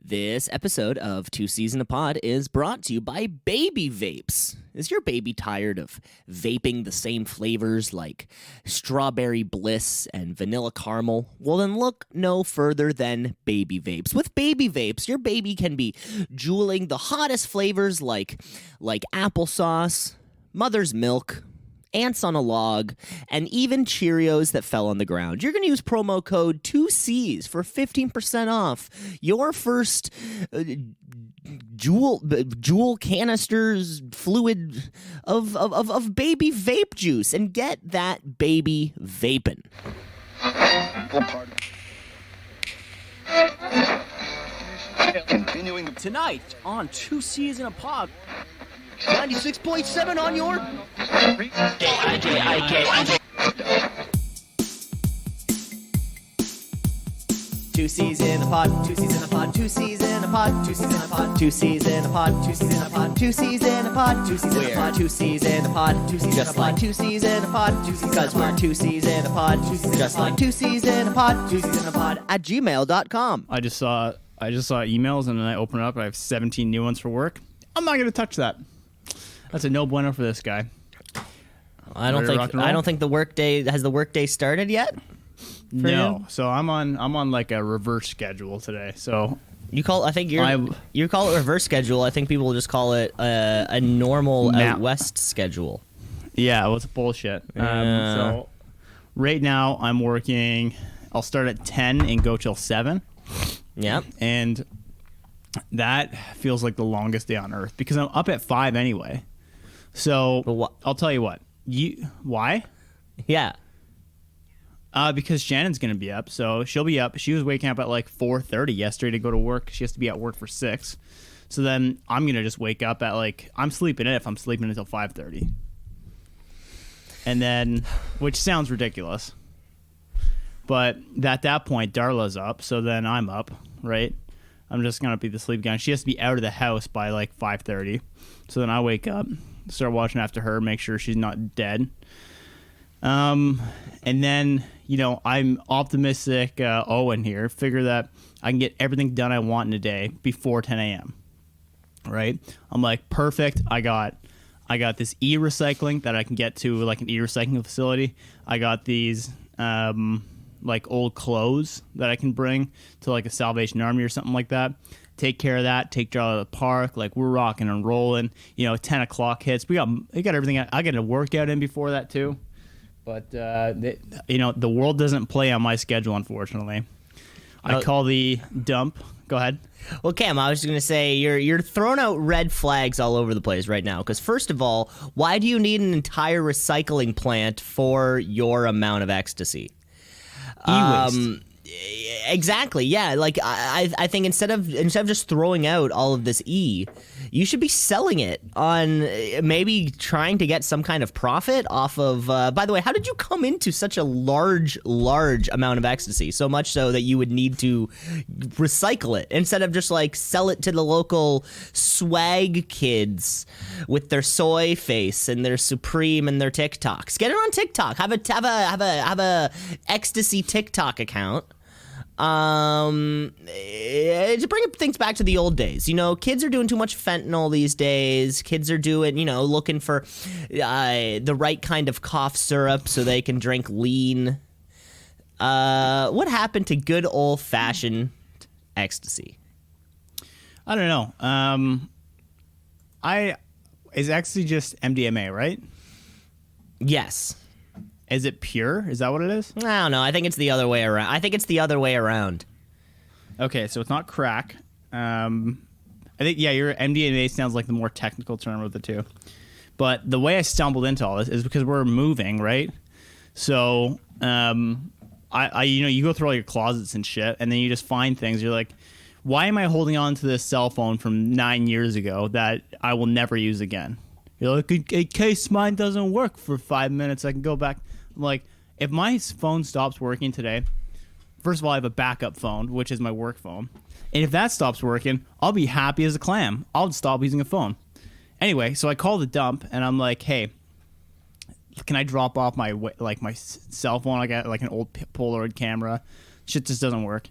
This episode of Two C's in a Pod is brought to you by Baby Vapes. Is your baby tired of vaping the same flavors like strawberry bliss and vanilla caramel? Well, then look no further than Baby Vapes. With Baby Vapes, your baby can be juuling the hottest flavors like applesauce, mother's milk, ants on a log, and even Cheerios that fell on the ground. You're going to use promo code 2Cs for 15% off your first jewel canisters fluid of baby vape juice, and get that baby vaping. Continuing tonight on Two C's in a Pod. 96.7 on your Two C's in a pod, two C's in a pod, two C's in a pod, two C's in a pod, two C's in a pod, two C's in a pod, two C's in a pod, two C's in a pod, two C's in a pod, two C's just like two C's in a pod, because we're two C's in a pod, just like two C's in a pod, two C's in a pod at gmail.com. I just saw emails and then I open it up. I have 17 new ones for work. I'm not gonna touch that. That's a no bueno for this guy. I don't think the workday started yet. No, so I'm on like a reverse schedule today. So you call it reverse schedule. I think people will just call it a normal out west schedule. Yeah, well, it's bullshit. So right now I'm working. I'll start at 10 and go till 7. Yeah, and that feels like the longest day on earth because I'm up at 5 anyway. So I'll tell you what. Why? Yeah. Because Shannon's going to be up, so she'll be up. She was waking up at like 4:30 yesterday to go to work. She has to be at work for 6. So then I'm going to just wake up at I'm sleeping in if I'm sleeping until 5:30. And then, which sounds ridiculous. But at that point, Darla's up, so then I'm up, right? I'm just going to be the sleep guy. She has to be out of the house by 5:30. So then I wake up, start watching after her, make sure she's not dead. And then, I'm optimistic Owen here. Figure that I can get everything done I want in a day before 10 a.m. Right? I'm like, perfect. I got this e-recycling that I can get to an e-recycling facility. I got these old clothes that I can bring to a Salvation Army or something like that. Take care of that. Take Charlie to the park. We're rocking and rolling. 10 o'clock hits. We got everything. I got a workout in before that too. But the world doesn't play on my schedule, unfortunately. I call the dump. Go ahead. Well, Cam, I was just gonna say you're throwing out red flags all over the place right now. Because first of all, why do you need an entire recycling plant for your amount of ecstasy? E-waste. Exactly. Yeah. I think instead of just throwing out all of this you should be selling it on maybe trying to get some kind of profit off of. By the way, how did you come into such a large amount of ecstasy? So much so that you would need to recycle it instead of just sell it to the local swag kids with their soy face and their Supreme and their TikToks. Get it on TikTok. Have a ecstasy TikTok account. To bring things back to the old days, kids are doing too much fentanyl these days. Kids are doing, looking for the right kind of cough syrup so they can drink lean. What happened to good old-fashioned ecstasy? I don't know. Is ecstasy just MDMA, right? Yes. Is it pure? Is that what it is? I don't know. I think it's the other way around. Okay, so it's not crack. I think, your MDMA sounds like the more technical term of the two. But the way I stumbled into all this is because we're moving, right? So, you go through all your closets and shit, and then you just find things. You're like, why am I holding on to this cell phone from 9 years ago that I will never use again? You're like, in case mine doesn't work for 5 minutes, I can go back. I'm like, if my phone stops working today, first of all, I have a backup phone, which is my work phone. And if that stops working, I'll be happy as a clam. I'll stop using a phone. Anyway, so I call the dump, and I'm like, hey, can I drop off my cell phone? I got an old Polaroid camera. Shit just doesn't work.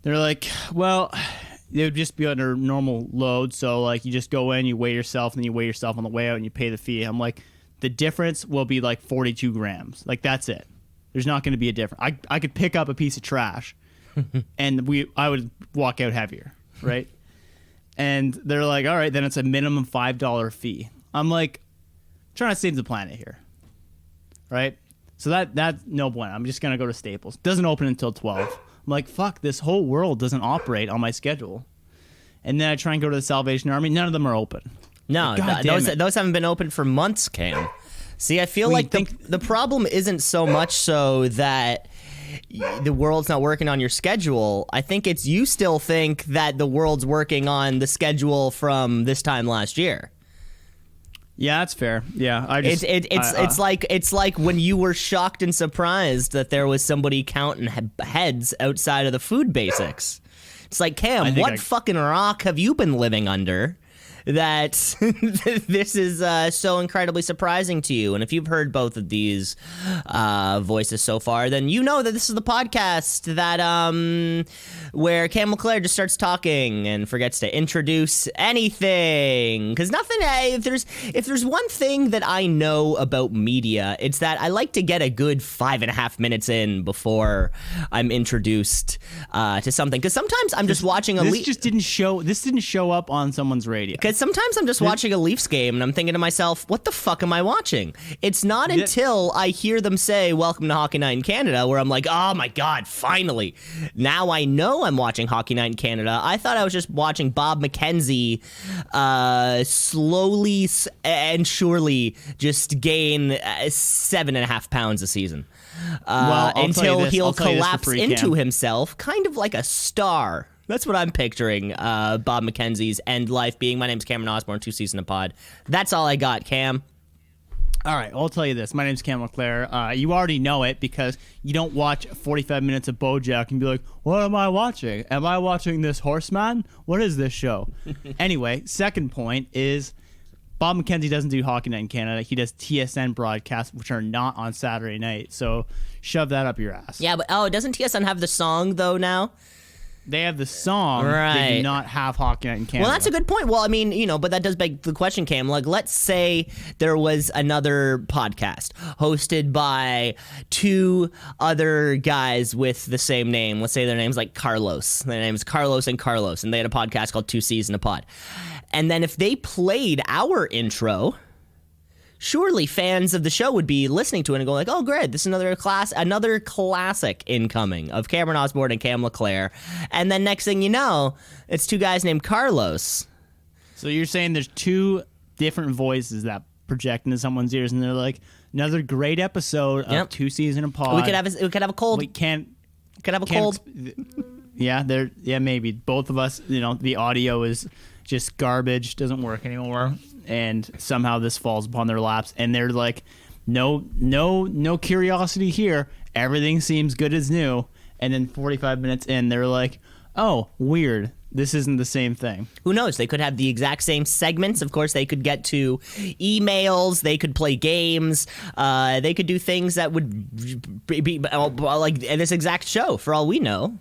They're like, well, It would just be under normal load. So like you just go in, you weigh yourself, and then you weigh yourself on the way out, and you pay the fee. I'm like, the difference will be like 42 grams. Like that's it. There's not going to be a difference. I could pick up a piece of trash, and I would walk out heavier, right? And they're like, all right, then it's a minimum $5 fee. I'm like, trying to save the planet here, right? So that's no bueno. I'm just gonna go to Staples. Doesn't open until 12. I'm like, fuck, this whole world doesn't operate on my schedule. And then I try and go to the Salvation Army. None of them are open. No, God damn it. those haven't been open for months, Cam. See, I feel like the problem isn't so much so that the world's not working on your schedule. I think it's you still think that the world's working on the schedule from this time last year. Yeah, that's fair. Yeah, it's like when you were shocked and surprised that there was somebody counting heads outside of the food basics. It's like, Cam, what fucking rock have you been living under that this is so incredibly surprising to you? And if you've heard both of these voices so far, then you know that this is the podcast that where Cam LeClaire just starts talking and forgets to introduce anything. Because nothing. If there's one thing that I know about media, it's that I like to get a good 5.5 minutes in before I'm introduced to something. Because sometimes I'm just watching a. This didn't show up on someone's radio. Because sometimes I'm just watching a Leafs game and I'm thinking to myself, what the fuck am I watching? It's not until I hear them say, welcome to Hockey Night in Canada, where I'm like, oh my God, finally. Now I know I'm watching Hockey Night in Canada. I thought I was just watching Bob McKenzie slowly and surely just gain 7.5 pounds a season. Until he'll collapse into himself, kind of like a star. That's what I'm picturing Bob McKenzie's end life being. My name's Cameron Osborne, twoceesinapod. That's all I got, Cam. All right, I'll tell you this. My name's Cam LeClaire. You already know it because you don't watch 45 minutes of BoJack and be like, what am I watching? Am I watching this Horseman? What is this show? Anyway, second point is Bob McKenzie doesn't do Hockey Night in Canada. He does TSN broadcasts, which are not on Saturday night. So shove that up your ass. Yeah, but doesn't TSN have the song, though, now? They have the song. Right. They do not have Hockey Night in Canada. Well, that's a good point. Well, I mean, but that does beg the question, Cam. Like, let's say there was another podcast hosted by two other guys with the same name. Let's say their name's like Carlos. Their name's Carlos, and they had a podcast called Two Seas in a Pod. And then if they played our intro, surely fans of the show would be listening to it and go like, oh, great, this is another classic incoming of Cameron Osborne and Cam LeClaire. And then next thing you know, it's two guys named Carlos. So you're saying there's two different voices that project into someone's ears, and they're like, another great episode of Two Seas in a Pod. We could have a cold. We can't. Could have a cold. Yeah, maybe. Both of us, the audio is just garbage, doesn't work anymore. And somehow this falls upon their laps, and they're like, no curiosity here. Everything seems good as new. And then 45 minutes in, they're like, oh, weird. This isn't the same thing. Who knows? They could have the exact same segments. Of course, they could get to emails. They could play games. They could do things that would be like this exact show, for all we know.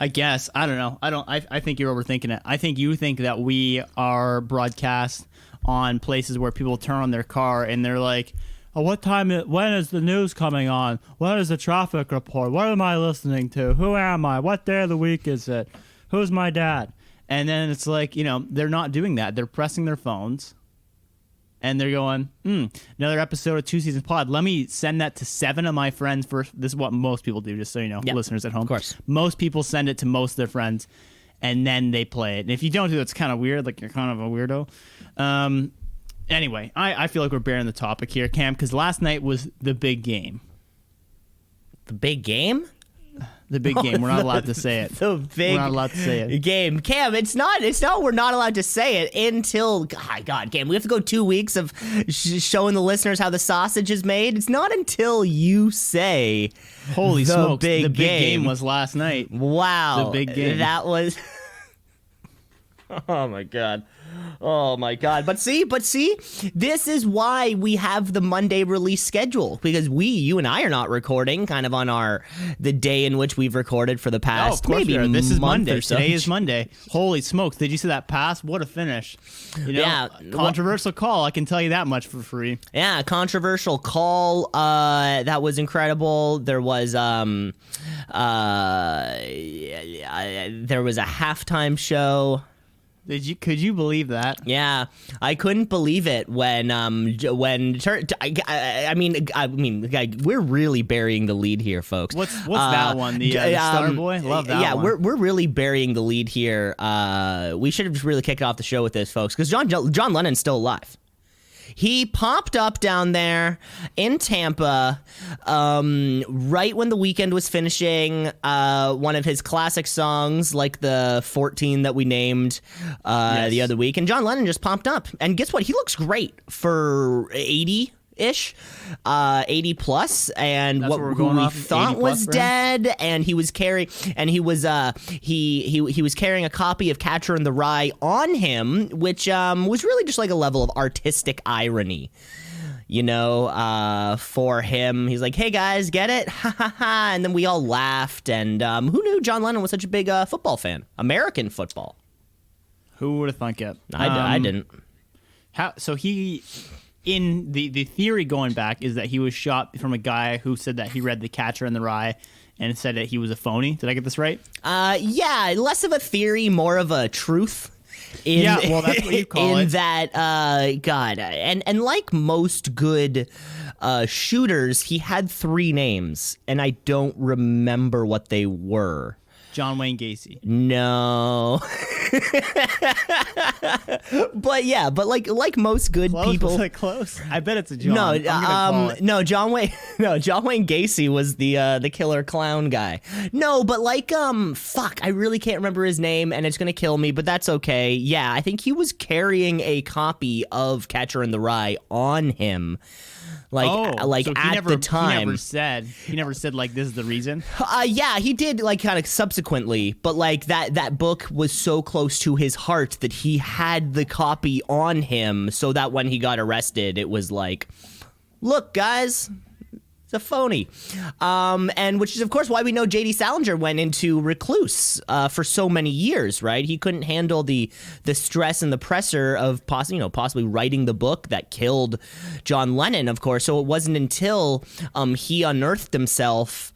I guess. I don't know. I think you're overthinking it. I think you think that we are broadcast on places where people turn on their car and they're like, oh, when is the news coming on? What is the traffic report? What am I listening to? Who am I? What day of the week is it? Who's my dad? And then it's like, they're not doing that. They're pressing their phones. And they're going, another episode of Two Seasons Pod. Let me send that to 7 of my friends first. This is what most people do, just so you know, listeners at home. Of course. Most people send it to most of their friends, and then they play it. And if you don't do it, it's kind of weird. Like, you're kind of a weirdo. Anyway, I feel like we're bearing the topic here, Cam, because last night was the big game. The big game? The big game. We're not allowed to say it. The big We're not allowed to say it. Game. Cam, it's not we're not allowed to say it until, God, Cam, we have to go 2 weeks of showing the listeners how the sausage is made. It's not until you say, holy smokes, the big game was last night. Wow. The big game. That was... Oh my god. Oh my god. But see, this is why we have the Monday release schedule, because you and I are not recording kind of on the day in which we've recorded for the past maybe This is month Monday. or so. Today is Monday. Holy smokes. Did you see that pass? What a finish. Yeah. Controversial call. I can tell you that much for free. Yeah, controversial call. That was incredible. There was there was a halftime show. Could you believe that? Yeah, I couldn't believe it when I mean, we're really burying the lead here, folks. What's that one? The Star Boy? Love that one. Yeah, we're really burying the lead here. We should have just really kicked off the show with this, folks, because John Lennon's still alive. He popped up down there in Tampa right when the weekend was finishing one of his classic songs, like the 14 that we named the other week. And John Lennon just popped up. And guess what? He looks great for 80-ish, 80 plus, and That's who we thought was dead, and he was carrying he was carrying a copy of Catcher in the Rye on him, which was really just like a level of artistic irony. For him, he's like, "Hey guys, get it?" Ha ha ha! And then we all laughed. And who knew John Lennon was such a big football fan? American football. Who would have thunk it? I didn't. So he, in the theory going back, is that he was shot from a guy who said that he read The Catcher in the Rye and said that he was a phony. Did I get this right? Yeah, less of a theory, more of a truth. That's what you call it. In that, God, and like most good shooters, he had 3 names, and I don't remember what they were. John Wayne Gacy. No. But like most good people. Was that close? I bet it's a John. John Wayne Gacy was the killer clown guy. No, but I really can't remember his name, and it's gonna kill me, but that's okay. Yeah, I think he was carrying a copy of Catcher in the Rye on him. So at the time, he never said like this is the reason. Yeah, he did kind of subsequently, but that book was so close to his heart that he had the copy on him, so that when he got arrested, it was like, look, guys. It's a phony. And which is, of course, why we know J.D. Salinger went into recluse for so many years, right? He couldn't handle the stress and the pressure of possibly writing the book that killed John Lennon, of course. So it wasn't until he unearthed himself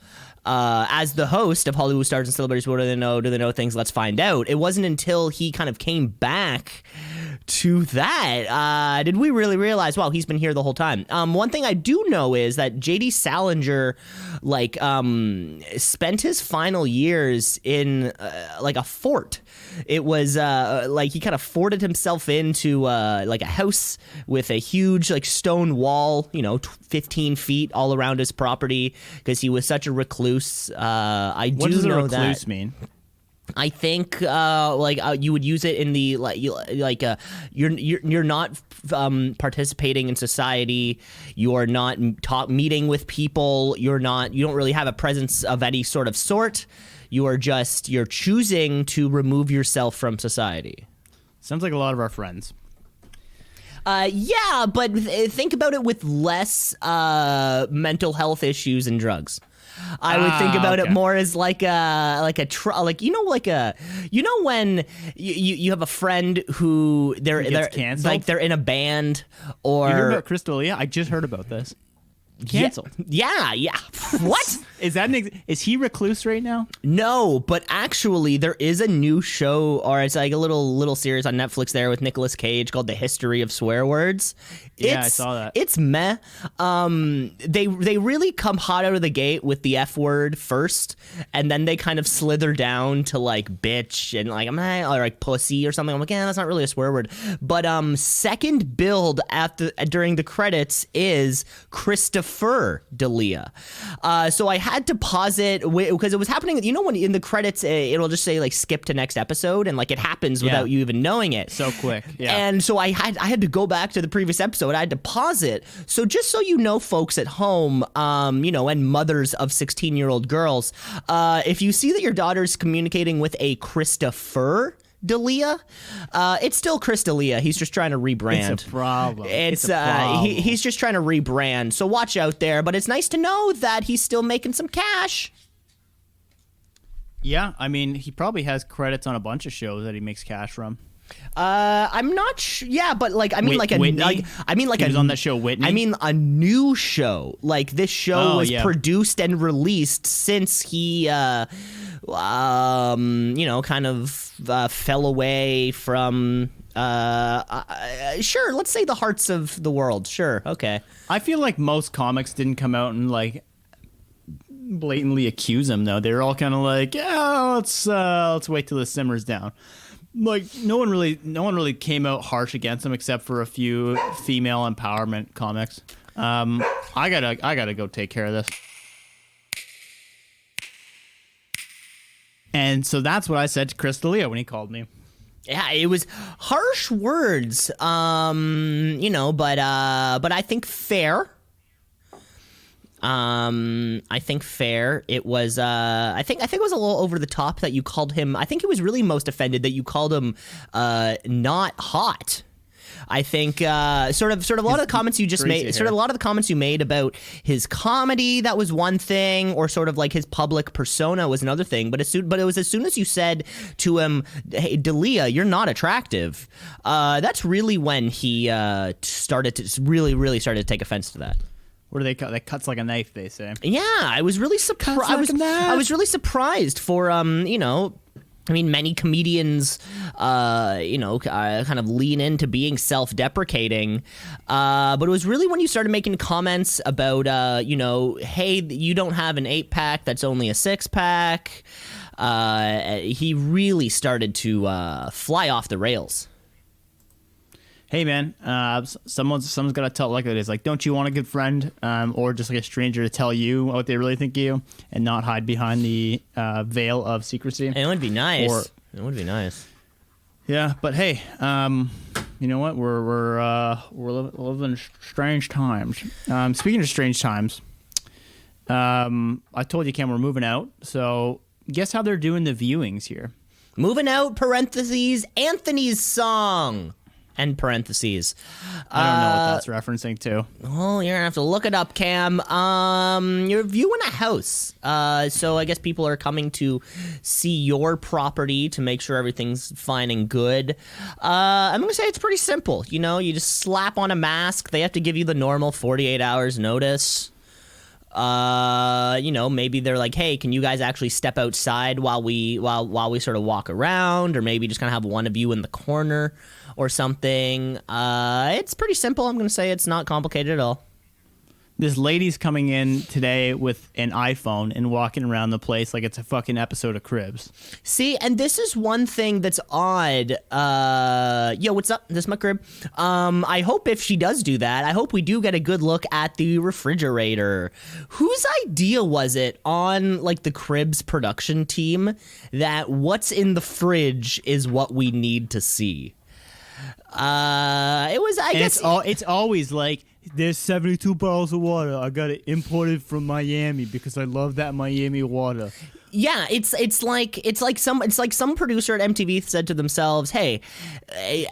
as the host of Hollywood Stars and Celebrities. What do they know? Do they know things? Let's find out. It wasn't until he kind of came back to that did we really realize, wow, he's been here the whole time. One thing I do know is that J.D. Salinger spent his final years in a fort. It was he kind of forted himself into a house with a huge stone wall, 15 feet all around his property, because he was such a recluse. What does a recluse mean? I think you would use it in the you're not participating in society, you're not meeting with people, you don't really have a presence of any sort. You're choosing to remove yourself from society. Sounds like a lot of our friends. Yeah, but think about it with less mental health issues and drugs. I would think about it more as when you have a friend who they're canceled? they're in a band, or you heard about Crystalia? I just heard about this. Canceled. Yeah. What? Is he recluse right now? No, but actually there is a new show, or it's like a little series on Netflix there with Nicolas Cage called The History of Swear Words. I saw that. It's meh. They really come hot out of the gate with the F word first, and then they kind of slither down to bitch and or pussy or something. I'm like, that's not really a swear word. But second build during the credits is Christopher D'Elia. So I had to pause it because it was happening. When in the credits it'll just say skip to next episode, and it happens without you even knowing it. So quick. Yeah. And so I had to go back to the previous episode. I had to pause it. So just so you know, folks at home, and mothers of 16-year-old girls, if you see that your daughter's communicating with a Christopher D'Elia. It's still Chris D'Elia. He's just trying to rebrand. It's a problem. It's a problem. He's just trying to rebrand. So watch out there. But it's nice to know that he's still making some cash. Yeah, I mean, he probably has credits on a bunch of shows that he makes cash from. I'm not sure. Yeah, but like I mean, Whitney? he was on that show Whitney. I mean, a new show. Like this show was yeah. produced and released since he, kind of fell away from. Sure, let's say the hearts of the world. Sure, okay. I feel like most comics didn't come out and like blatantly accuse him though. They were all kind of like, yeah, let's wait till this simmers down. Like no one really came out harsh against him except for a few female empowerment comics. I gotta go take care of this. And so that's what I said to Chris D'Elia when he called me. Yeah, it was harsh words, but I think fair. I think fair. It was. I think it was a little over the top that you called him. I think he was really most offended that you called him not hot. I think sort of a lot of the comments you just made, sort of a lot of the comments you made about his comedy, that was one thing, or sort of like his public persona was another thing. But it was as soon as you said to him, "Hey, D'Elia, you're not attractive," that's really when he started to really started to take offense to that. What do they cut? That cuts like a knife, they say. Yeah, I was really surprised. I was really surprised for I mean, many comedians, kind of lean into being self-deprecating, but it was really when you started making comments about, hey, you don't have an 8-pack, that's only a 6-pack. He really started to fly off the rails. Hey man, someone's got to tell it like it is. Like, don't you want a good friend, or just like a stranger to tell you what they really think of you, and not hide behind the veil of secrecy? It would be nice. It would be nice. Yeah, but hey, you know what? We're living strange times. Speaking of strange times, I told you, Cam, we're moving out. So guess how they're doing the viewings here? Moving out. (parentheses) Anthony's song. End parentheses. I don't know what that's referencing to. Oh, you're gonna have to look it up, Cam. You're viewing a house. So I guess people are coming to see your property to make sure everything's fine and good. I'm gonna say it's pretty simple. You know, you just slap on a mask. They have to give you the normal 48 hours notice. Maybe they're like, hey, can you guys actually step outside while we sort of walk around, or maybe just kind of have one of you in the corner or something. It's pretty simple. I'm going to say it's not complicated at all. This lady's coming in today with an iPhone and walking around the place like it's a fucking episode of Cribs. See, and this is one thing that's odd. Yo, what's up? This is my crib. I hope if she does do that, I hope we do get a good look at the refrigerator. Whose idea was it on like the Cribs production team that what's in the fridge is what we need to see? It was, I guess, it's always like, there's 72 bottles of water. I got it imported from Miami because I love that Miami water. Yeah, it's like some producer at MTV said to themselves, "Hey,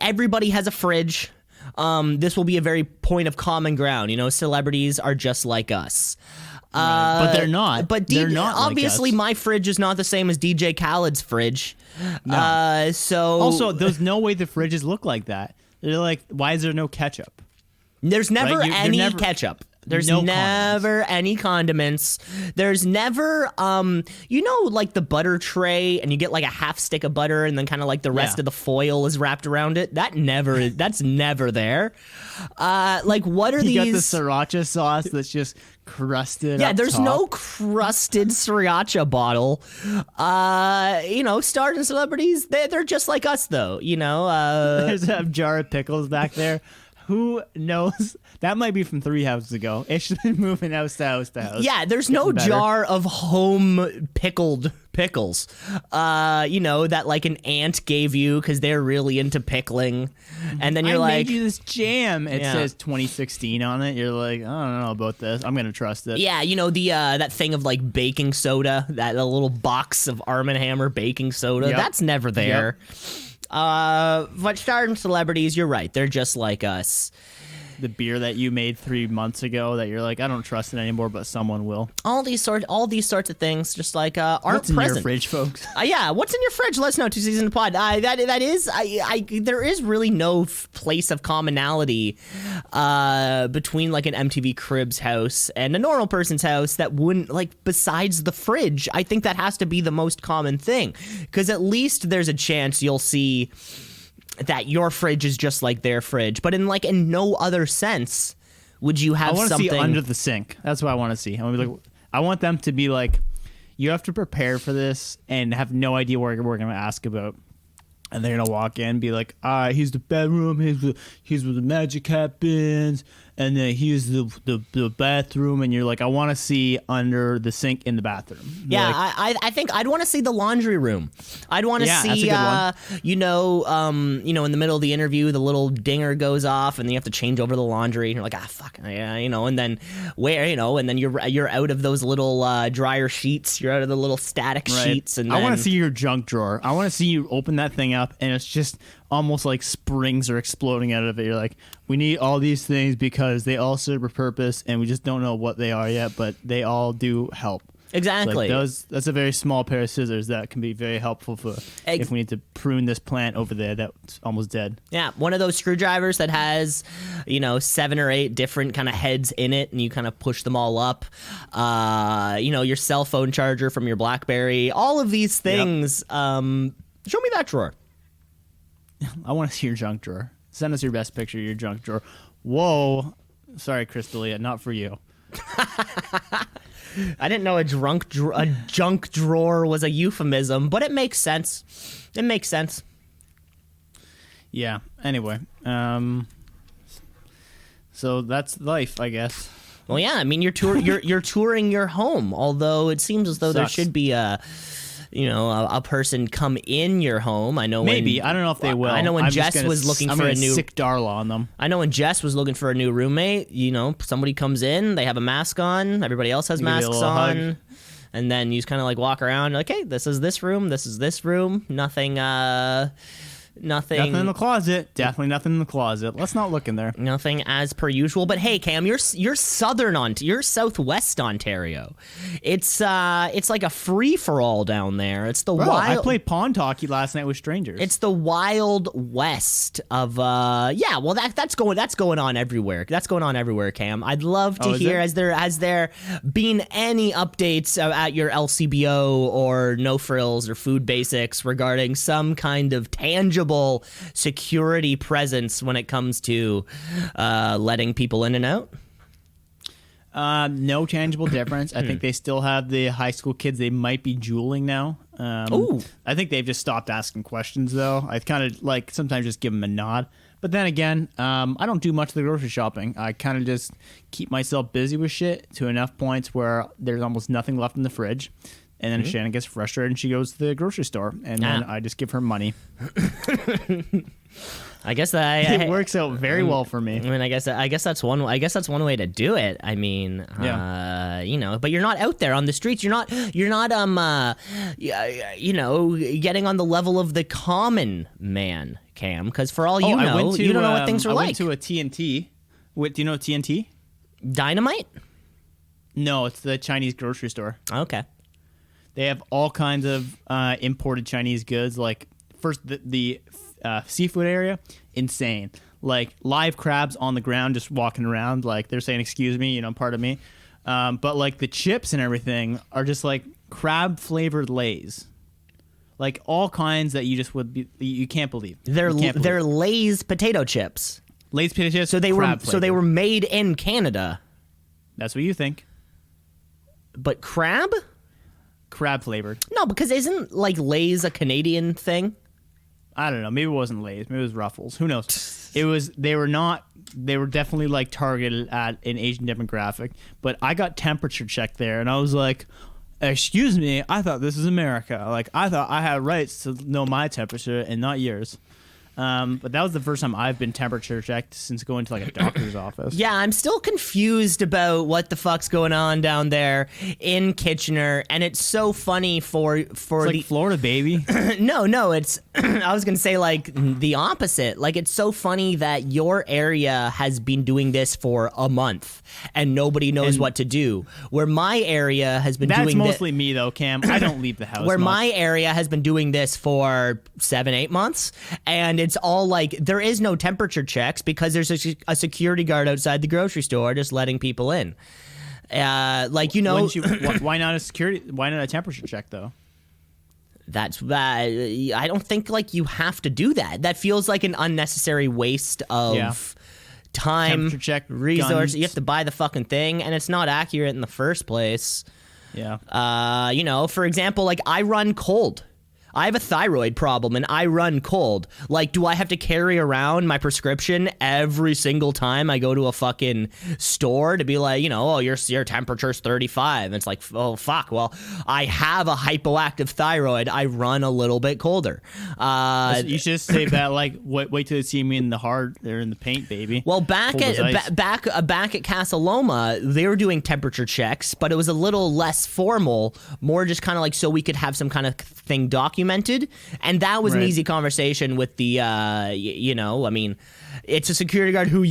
everybody has a fridge. This will be a very point of common ground. You know, celebrities are just like us." But they're not. But they're not. Obviously, like us. My fridge is not the same as DJ Khaled's fridge. No. So also, there's no way the fridges look like that. They're like, why is there no ketchup? There's never any ketchup. There's never any condiments. There's never, like the butter tray, and you get like a half stick of butter, and then kind of like the rest of the foil is wrapped around it. That's never there. Like, what are these? You got the sriracha sauce that's just crusted. Yeah, up there's top. no crusted sriracha bottle. Stars and celebrities, they're just like us, though. There's a jar of pickles back there. Who knows? That might be from 3 houses ago. It's just been moving house to house to house. Yeah, there's no jar of home pickled pickles, that like an aunt gave you because they're really into pickling. And then you're I made you this jam. It says 2016 on it. You're like, I don't know about this. I'm going to trust it. Yeah, that thing of like baking soda, that little box of Arm & Hammer baking soda, that's never there. Yep. But stardom celebrities, you're right. They're just like us. The beer that you made 3 months ago that you're like, I don't trust it anymore, but someone will. All these sorts of things, just like aren't What's in present. your fridge, folks? Yeah, what's in your fridge? Let us know. 2seasonapod. There is really no place of commonality between like an MTV Cribs house and a normal person's house that wouldn't like besides the fridge. I think that has to be the most common thing because at least there's a chance you'll see that your fridge is just like their fridge, but in no other sense would you have something. I want to see under the sink. That's what I want to see. I want them to be like, you have to prepare for this and have no idea what we're going to ask about. And they're going to walk in and be like, here's the bedroom, here's where the magic happens, and then here's the bathroom. And you're like, I want to see under the sink in the bathroom. Yeah, like, I think I'd want to see the laundry room. I'd want to see, that's a good one. in the middle of the interview, the little dinger goes off, and then you have to change over the laundry, and you're like, fuck, yeah, and then and then you're out of those little dryer sheets, you're out of the little static sheets, and I want to see your junk drawer. I want to see you open that thing up, and it's just almost like springs are exploding out of it. You're like, we need all these things because they all serve a purpose, and we just don't know what they are yet, but they all do help. Exactly. That's a very small pair of scissors that can be very helpful for if we need to prune this plant over there that's almost dead. Yeah, one of those screwdrivers that has, 7 or 8 different kind of heads in it, and you kind of push them all up. Your cell phone charger from your BlackBerry. All of these things. Yep. Show me that drawer. I want to see your junk drawer. Send us your best picture of your junk drawer. Whoa. Sorry, Chris D'Elia, not for you. I didn't know a junk drawer was a euphemism, but it makes sense. It makes sense. Yeah. Anyway, so that's life, I guess. Well, yeah. I mean, you're touring your home, although it seems as though there should be a person come in your home. I know maybe. I don't know if they will. I know when Jess was looking for a new sick Darla on them. I know when Jess was looking for a new roommate. Somebody comes in, they have a mask on, everybody else has masks on, hug. And then you just kind of like walk around, like, hey, this is this room, this is this room. Nothing in the closet. Definitely nothing in the closet. Let's not look in there. Nothing as per usual. But hey, Cam, you're you're Southwest Ontario. It's like a free for all down there. It's the wild. I played pond hockey last night with strangers. It's the Wild West of Well, that's going on everywhere. That's going on everywhere, Cam. I'd love to hear has there been any updates at your LCBO or No Frills or Food Basics regarding some kind of tangible security presence when it comes to letting people in and out? No tangible difference. I think they still have the high school kids. They might be jeweling now. I think they've just stopped asking questions, though. I kind of sometimes just give them a nod. But then again, I don't do much of the grocery shopping. I kind of just keep myself busy with shit to enough points where there's almost nothing left in the fridge. And then Shannon gets frustrated and she goes to the grocery store. And then I just give her money. I guess it works out very well for me. I mean, I guess that's one way to do it. I mean, but you're not out there on the streets. You're not getting on the level of the common man, Cam. Because for all you know, you don't know what things are like. I went to a TNT. Do you know TNT? Dynamite? No, it's the Chinese grocery store. Okay. They have all kinds of imported Chinese goods. Like, first, the seafood area, insane. Like, live crabs on the ground just walking around. Like, they're saying, excuse me, pardon me. But, like, the chips and everything are just, like, crab-flavored Lay's. Like, all kinds that you can't believe. They're Lay's potato chips. Lay's potato chips, so they were made in Canada. That's what you think. But crab? Crab flavored. No, because isn't Lay's a Canadian thing? I don't know. Maybe it wasn't Lay's. Maybe it was Ruffles. Who knows? They were definitely targeted at an Asian demographic. But I got temperature checked there, and I was like, excuse me, I thought this was America. Like, I thought I had rights to know my temperature and not yours. But that was the first time I've been temperature checked since going to like a doctor's office. Yeah, I'm still confused about what the fuck's going on down there in Kitchener, and it's so funny for It's like Florida, baby. No, it's I was gonna say like the opposite. Like it's so funny that your area has been doing this for a month and nobody knows what to do. Where my area has been That's doing mostly me though, Cam. I don't leave the house. where much. my area has been doing this for 7-8 months, and it's all like there is no temperature checks because there's a security guard outside the grocery store just letting people in. Like why not a security? Why not a temperature check though? That's I don't think like you have to do that. That feels like an unnecessary waste of time, Temperature check, resources. guns. You have to buy the fucking thing, and it's not accurate in the first place. Yeah. For example, like I run cold. I have a thyroid problem and I run cold. Like, do I have to carry around my prescription every single time I go to a fucking store to be like, oh, your temperature's 35? And it's like, oh, fuck. Well, I have a hypoactive thyroid. I run a little bit colder. You should just say that, like, wait till they see me in the they're in the paint, baby. Well, back Cold as ice. back at Casa Loma, they were doing temperature checks, but it was a little less formal, more just kind of like so we could have some kind of thing documented. And that was an Right. easy conversation with the, I mean, it's a security guard who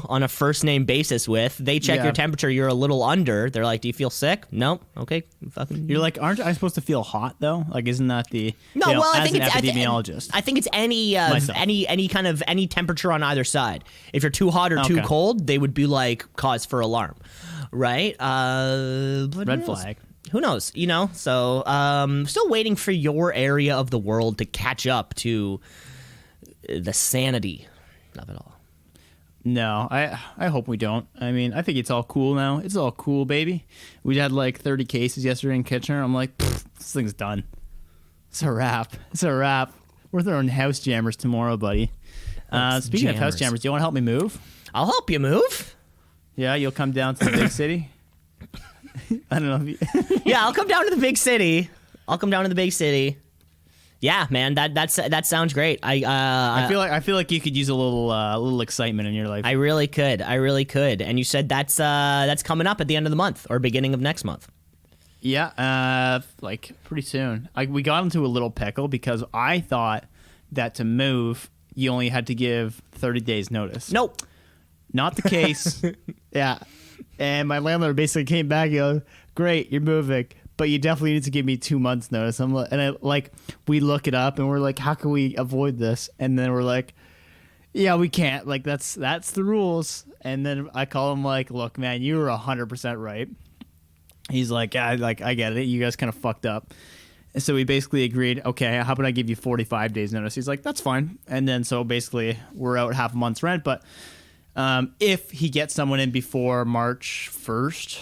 on a first name basis with. They check Yeah. your temperature, you're a little under. They're like, do you feel sick? No. Okay. Fucking. You're like, aren't I supposed to feel hot though? Like, isn't that the No, well, I as think an it's epidemiologist? I think it's Myself. any temperature on either side. If you're too hot or too Okay. cold, they would be like cause for alarm, right? But Red who knows? flag. Who knows? So still waiting for your area of the world to catch up to the sanity of it all. No, I hope we don't. I mean, I think it's all cool now. It's all cool, baby. We had like 30 cases yesterday in Kitchener. I'm like, this thing's done. It's a wrap. It's a wrap. We're throwing house jammers tomorrow, buddy. Speaking of house jammers. jammers, do you want to help me move? I'll help you move. Yeah, you'll come down to the big city. I don't know if you... Yeah, I'll come down to the big city. Yeah, man, that sounds great. I feel like you could use a little excitement in your life. I really could. And you said that's coming up at the end of the month or beginning of next month. Yeah, like pretty soon. We got into a little pickle because I thought that to move you only had to give 30 days notice. Nope. Not the case. Yeah. And my landlord basically came back and goes, "Great, you're moving, but you definitely need to give me 2 months notice." We look it up and we're like, how can we avoid this? And then we're like, yeah, we can't. Like that's the rules. And then I call him like, look, man, you were 100% right. He's like, yeah, I get it. You guys kind of fucked up. And so we basically agreed, okay, how about I give you 45 days notice? He's like, that's fine. And then so basically we're out half a month's rent, but if he gets someone in before March 1st,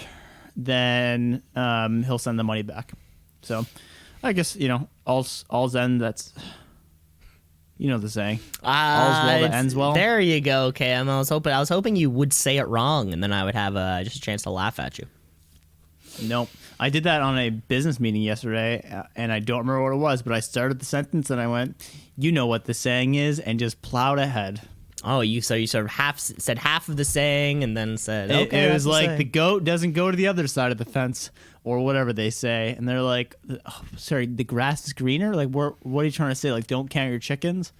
then he'll send the money back. So I guess, all's end. That's, the saying. All's well that ends well. There you go, Cam. I was hoping you would say it wrong, and then I would have just a chance to laugh at you. Nope. I did that on a business meeting yesterday, and I don't remember what it was, but I started the sentence and I went, you know what the saying is, and just plowed ahead. Oh, you sort of said half of the saying and then said, okay. It was like the goat doesn't go to the other side of the fence or whatever they say. And they're like, oh, sorry, the grass is greener? Like, what are you trying to say? Like, don't count your chickens?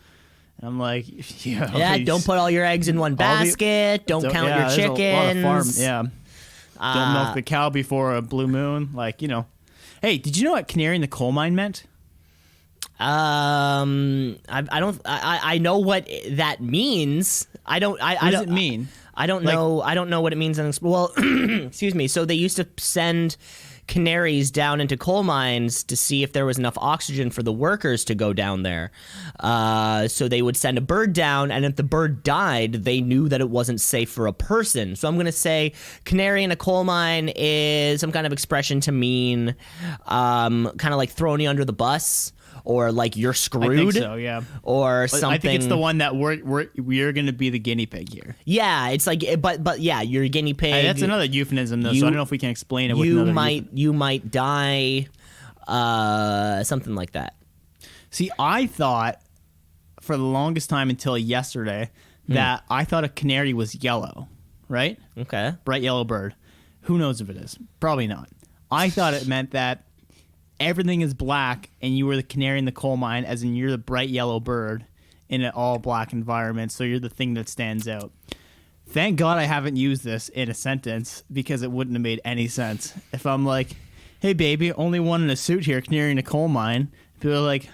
And I'm like, yeah, don't put all your eggs in one basket. Don't count your chickens. A lot of farms, yeah. Don't milk the cow before a blue moon. Like, Hey, did you know what canary in the coal mine meant? I know what that means. What does it mean? I don't know. I don't know what it means. Well, excuse me. So they used to send canaries down into coal mines to see if there was enough oxygen for the workers to go down there. So they would send a bird down, and if the bird died, they knew that it wasn't safe for a person. So I'm going to say canary in a coal mine is some kind of expression to mean kind of like throwing you under the bus. Or like you're screwed. I think so, yeah. Or but something. I think it's the one that we're going to be the guinea pig here. Yeah, it's like, but yeah, you're a guinea pig. Hey, that's another euphemism though, so I don't know if we can explain it. With you might die, something like that. See, I thought for the longest time until yesterday that I thought a canary was yellow, right? Okay. Bright yellow bird. Who knows if it is? Probably not. I thought it meant that everything is black and you were the canary in the coal mine, as in you're the bright yellow bird in an all black environment, so you're the thing that stands out. Thank God I haven't used this in a sentence, because it wouldn't have made any sense. If I'm like, hey baby, only one in a suit here, canary in a coal mine, people are like,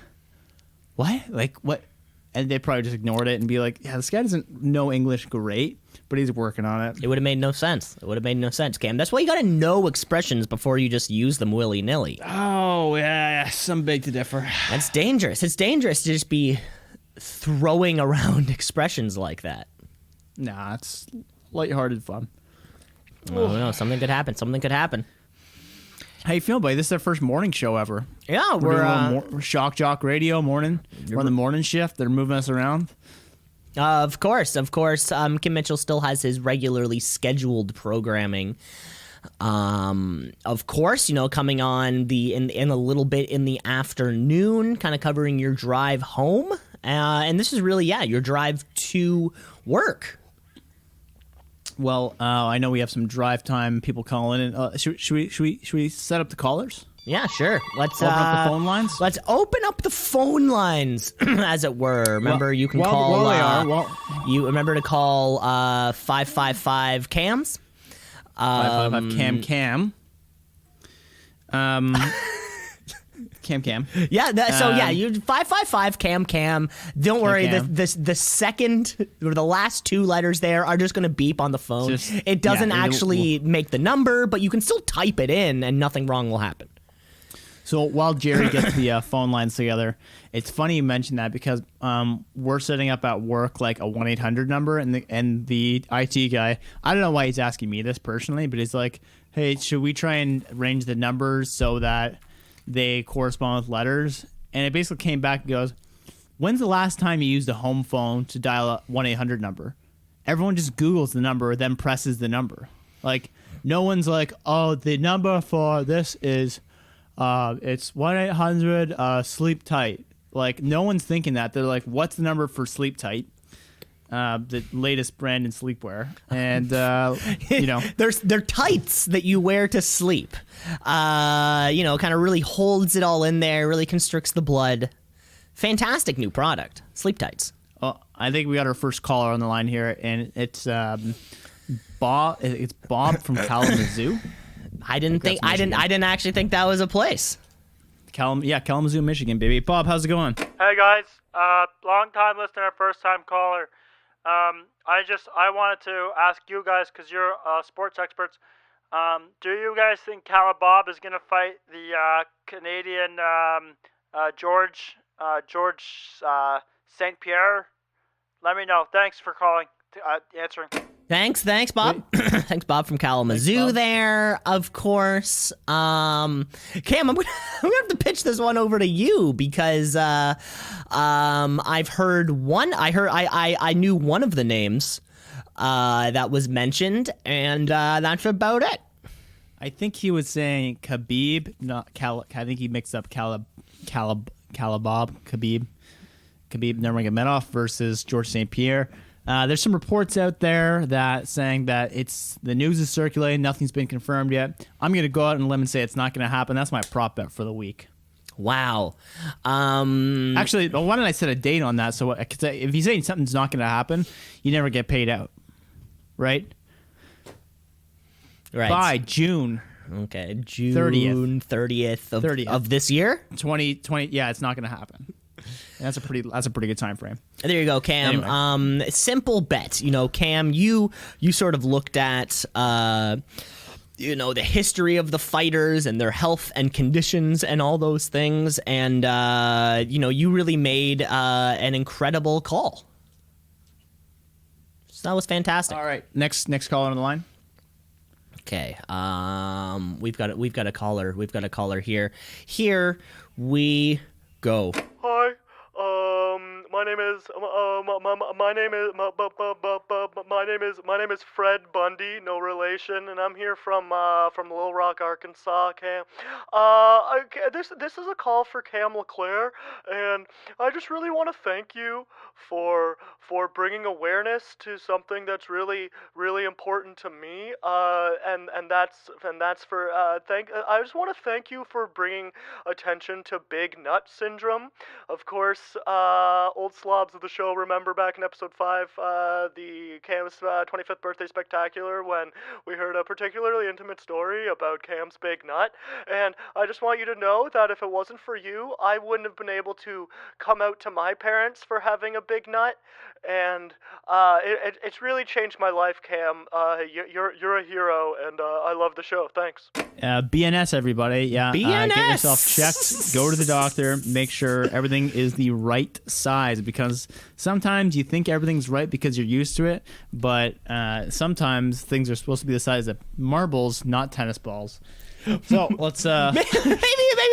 what? Like, what? And they probably just ignored it and be like, yeah, this guy doesn't know English great, but he's working on it. It would have made no sense. It would have made no sense, Cam. That's why you got to know expressions before you just use them willy-nilly. Oh, yeah, some beg to differ. That's dangerous. It's dangerous to just be throwing around expressions like that. Nah, it's lighthearted fun. Oh, no, something could happen. Something could happen. How you feeling, buddy? This is our first morning show ever. Yeah, we're Shock Jock Radio morning. We're on the morning shift. They're moving us around. Of course. Kim Mitchell still has his regularly scheduled programming. Of course, coming on in a little bit in the afternoon, kind of covering your drive home. And this is really, your drive to work. Well, I know we have some drive time people calling in. Should we set up the callers? Yeah, sure. Let's open up the phone lines. Let's open up the phone lines, as it were. Remember, you can call. You remember to call 555 cams. 555 cam. Cam. Yeah. You 555 cam. Don't worry. Cam. The second or the last two letters there are just going to beep on the phone. It doesn't actually make the number, but you can still type it in, and nothing wrong will happen. So while Jerry gets the phone lines together, it's funny you mentioned that, because we're setting up at work like a 1-800 number, and the IT guy, I don't know why he's asking me this personally, but he's like, hey, should we try and arrange the numbers so that they correspond with letters? And it basically came back and goes, when's the last time you used a home phone to dial a 1-800 number? Everyone just Googles the number, then presses the number. Like, no one's like, oh, the number for this is... it's 1-800 sleep tight. Like, no one's thinking that. They're like, what's the number for sleep tight? The latest brand in sleepwear. And they're tights that you wear to sleep. Kind of really holds it all in there, really constricts the blood. Fantastic new product, sleep tights. Well, I think we got our first caller on the line here, and it's Bob. It's Bob from Kalamazoo. I didn't actually think that was a place. Kalamazoo, Michigan, baby. Bob, how's it going? Hey guys, long time listener, first time caller. I wanted to ask you guys, because you're sports experts. Do you guys think Bob is gonna fight the Canadian George St. Pierre? Let me know. Thanks for calling, answering. Thanks, Bob. Thanks, Bob from Kalamazoo. Bob. There, of course. Cam, I'm gonna have to pitch this one over to you, because I've heard one. I knew one of the names that was mentioned, and that's about it. I think he was saying Khabib, not I think he mixed up Khabib Nurmagomedov versus George St. Pierre. There's some reports out there that saying that the news is circulating, nothing's been confirmed yet. I'm going to go out on a limb and say it's not going to happen. That's my prop bet for the week. Wow. Actually, why don't I set a date on that? So if you say something's not going to happen, you never get paid out, right? Right. By June. Okay, June 30th of this year? 2020. Yeah, it's not going to happen. And that's a pretty good time frame. There you go, Cam. Anyway. Simple bet. Cam, you sort of looked at the history of the fighters and their health and conditions and all those things, and you really made an incredible call. So that was fantastic. All right, next caller on the line. Okay. We've got a caller. We've got a caller here. Here we go. Hi. My my name is Fred Bundy, no relation, and I'm here from Little Rock, Arkansas, Cam. This is a call for Cam LeClaire, and I just really want to thank you for bringing awareness to something that's really important to me. I just want to thank you for bringing attention to Big Nut Syndrome. Of course, old slobs of the show remember back in episode 5, the Cam's 25th birthday spectacular, when we heard a particularly intimate story about Cam's big nut. And I just want you to know that if it wasn't for you, I wouldn't have been able to come out to my parents for having a big nut. And it's really changed my life, Cam. You're a hero, and I love the show. Thanks. BNS, everybody. Yeah. BNS! Get yourself checked. Go to the doctor. Make sure everything is the right size, because sometimes you think everything's right because you're used to it, but sometimes things are supposed to be the size of marbles, not tennis balls. So let's maybe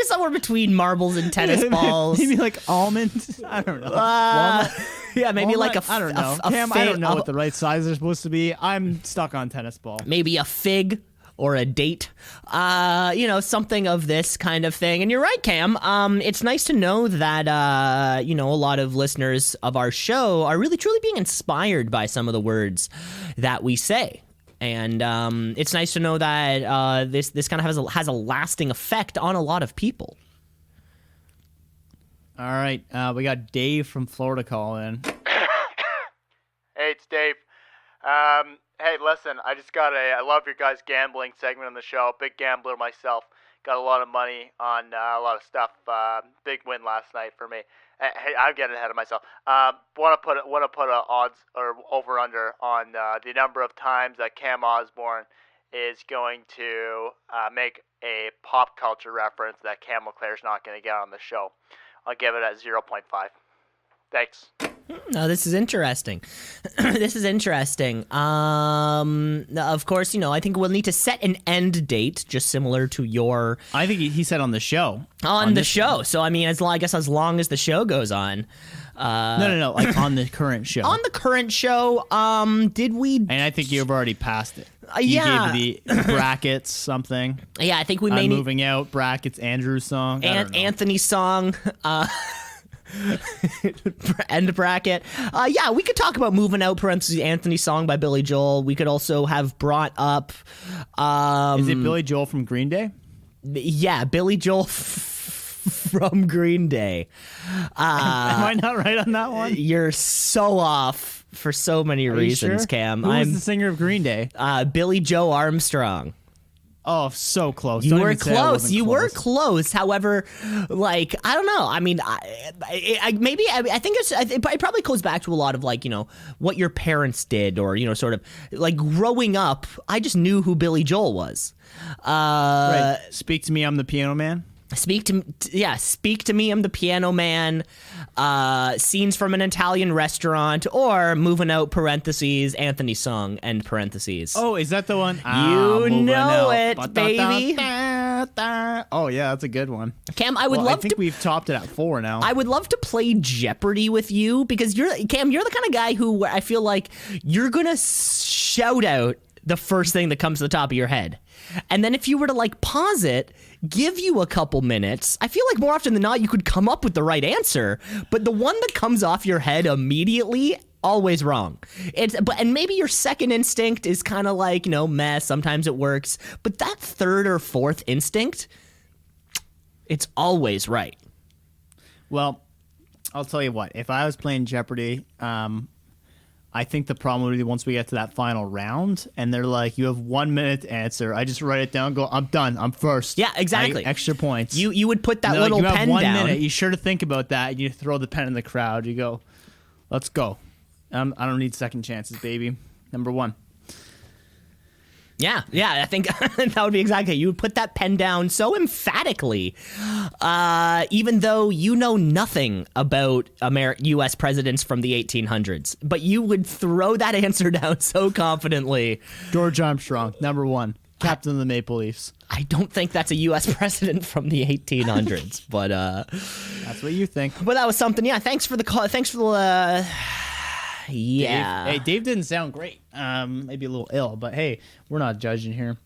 somewhere between marbles and tennis balls. Maybe like almonds. I don't know. Yeah, maybe Walnut? like I don't know. Cam, I don't know what the right size are supposed to be. I'm stuck on tennis ball. Maybe a fig or a date, something of this kind of thing. And you're right, Cam. It's nice to know that, a lot of listeners of our show are really, truly being inspired by some of the words that we say. And it's nice to know that this kind of has a lasting effect on a lot of people. All right. We got Dave from Florida calling. Hey, it's Dave. Hey, listen, I love your guys' gambling segment on the show. Big gambler myself. Got a lot of money on a lot of stuff. Big win last night for me. Hey, I'm getting ahead of myself. Want to put a odds or over under on the number of times that Cam Osborne is going to make a pop culture reference that Cam LeClaire's not going to get on the show. I'll give it at 0.5. Thanks. No, this is interesting. This is interesting. Of course, I think we'll need to set an end date, just similar to your. I think he said on the show. On the show. So I mean, as long as the show goes on. No. Like on the current show. On the current show, did we? And I think you've already passed it. Yeah. You gave the brackets something. Yeah, I think we may need moving out brackets. Andrew's song. Anthony's song. End bracket. Yeah, we could talk about moving out. Parentheses Anthony's song by Billy Joel. We could also have brought up. Is it Billy Joel from Green Day? Yeah, Billy Joel from Green Day. Am I not right on that one? You're so off for so many reasons, sure? Cam. Who was the singer of Green Day? Billy Joe Armstrong. Oh, so close. You were close. You were close. However, like, I don't know. I mean, I think it probably goes back to a lot of what your parents did, or sort of like growing up. I just knew who Billy Joel was. Right. Speak to Me, I'm the Piano Man. Speak to me, I'm the Piano Man. Scenes from an Italian restaurant, or moving out parentheses Anthony's song end parentheses. Oh, is that the one? You know it, baby. Oh yeah, that's a good one. Cam, I think we've topped it at 4 now. I would love to play Jeopardy with you, because you're the kind of guy who I feel like you're gonna shout out the first thing that comes to the top of your head. And then if you were to pause it, give you a couple minutes, I feel like more often than not you could come up with the right answer, but the one that comes off your head immediately, always wrong. And maybe your second instinct is kind of meh, sometimes it works, but that third or fourth instinct, it's always right. Well, I'll tell you what, if I was playing Jeopardy, I think the problem would be once we get to that final round and they're like, you have 1 minute to answer, I just write it down, go, I'm done, I'm first. Yeah, exactly. Extra points. You would put that little pen down. You have 1 minute, you sure to think about that, you throw the pen in the crowd, you go, let's go. I don't need second chances, baby. Number 1. Yeah, I think that would be exactly it. You would put that pen down so emphatically, even though you know nothing about U.S. presidents from the 1800s, but you would throw that answer down so confidently. George Armstrong, number 1. captain of the Maple Leafs. I don't think that's a U.S. president from the 1800s, but That's what you think. but that was something. Yeah, thanks for the call. Thanks for the. Yeah. Dave, hey, Dave didn't sound great. Maybe a little ill, but hey, we're not judging here.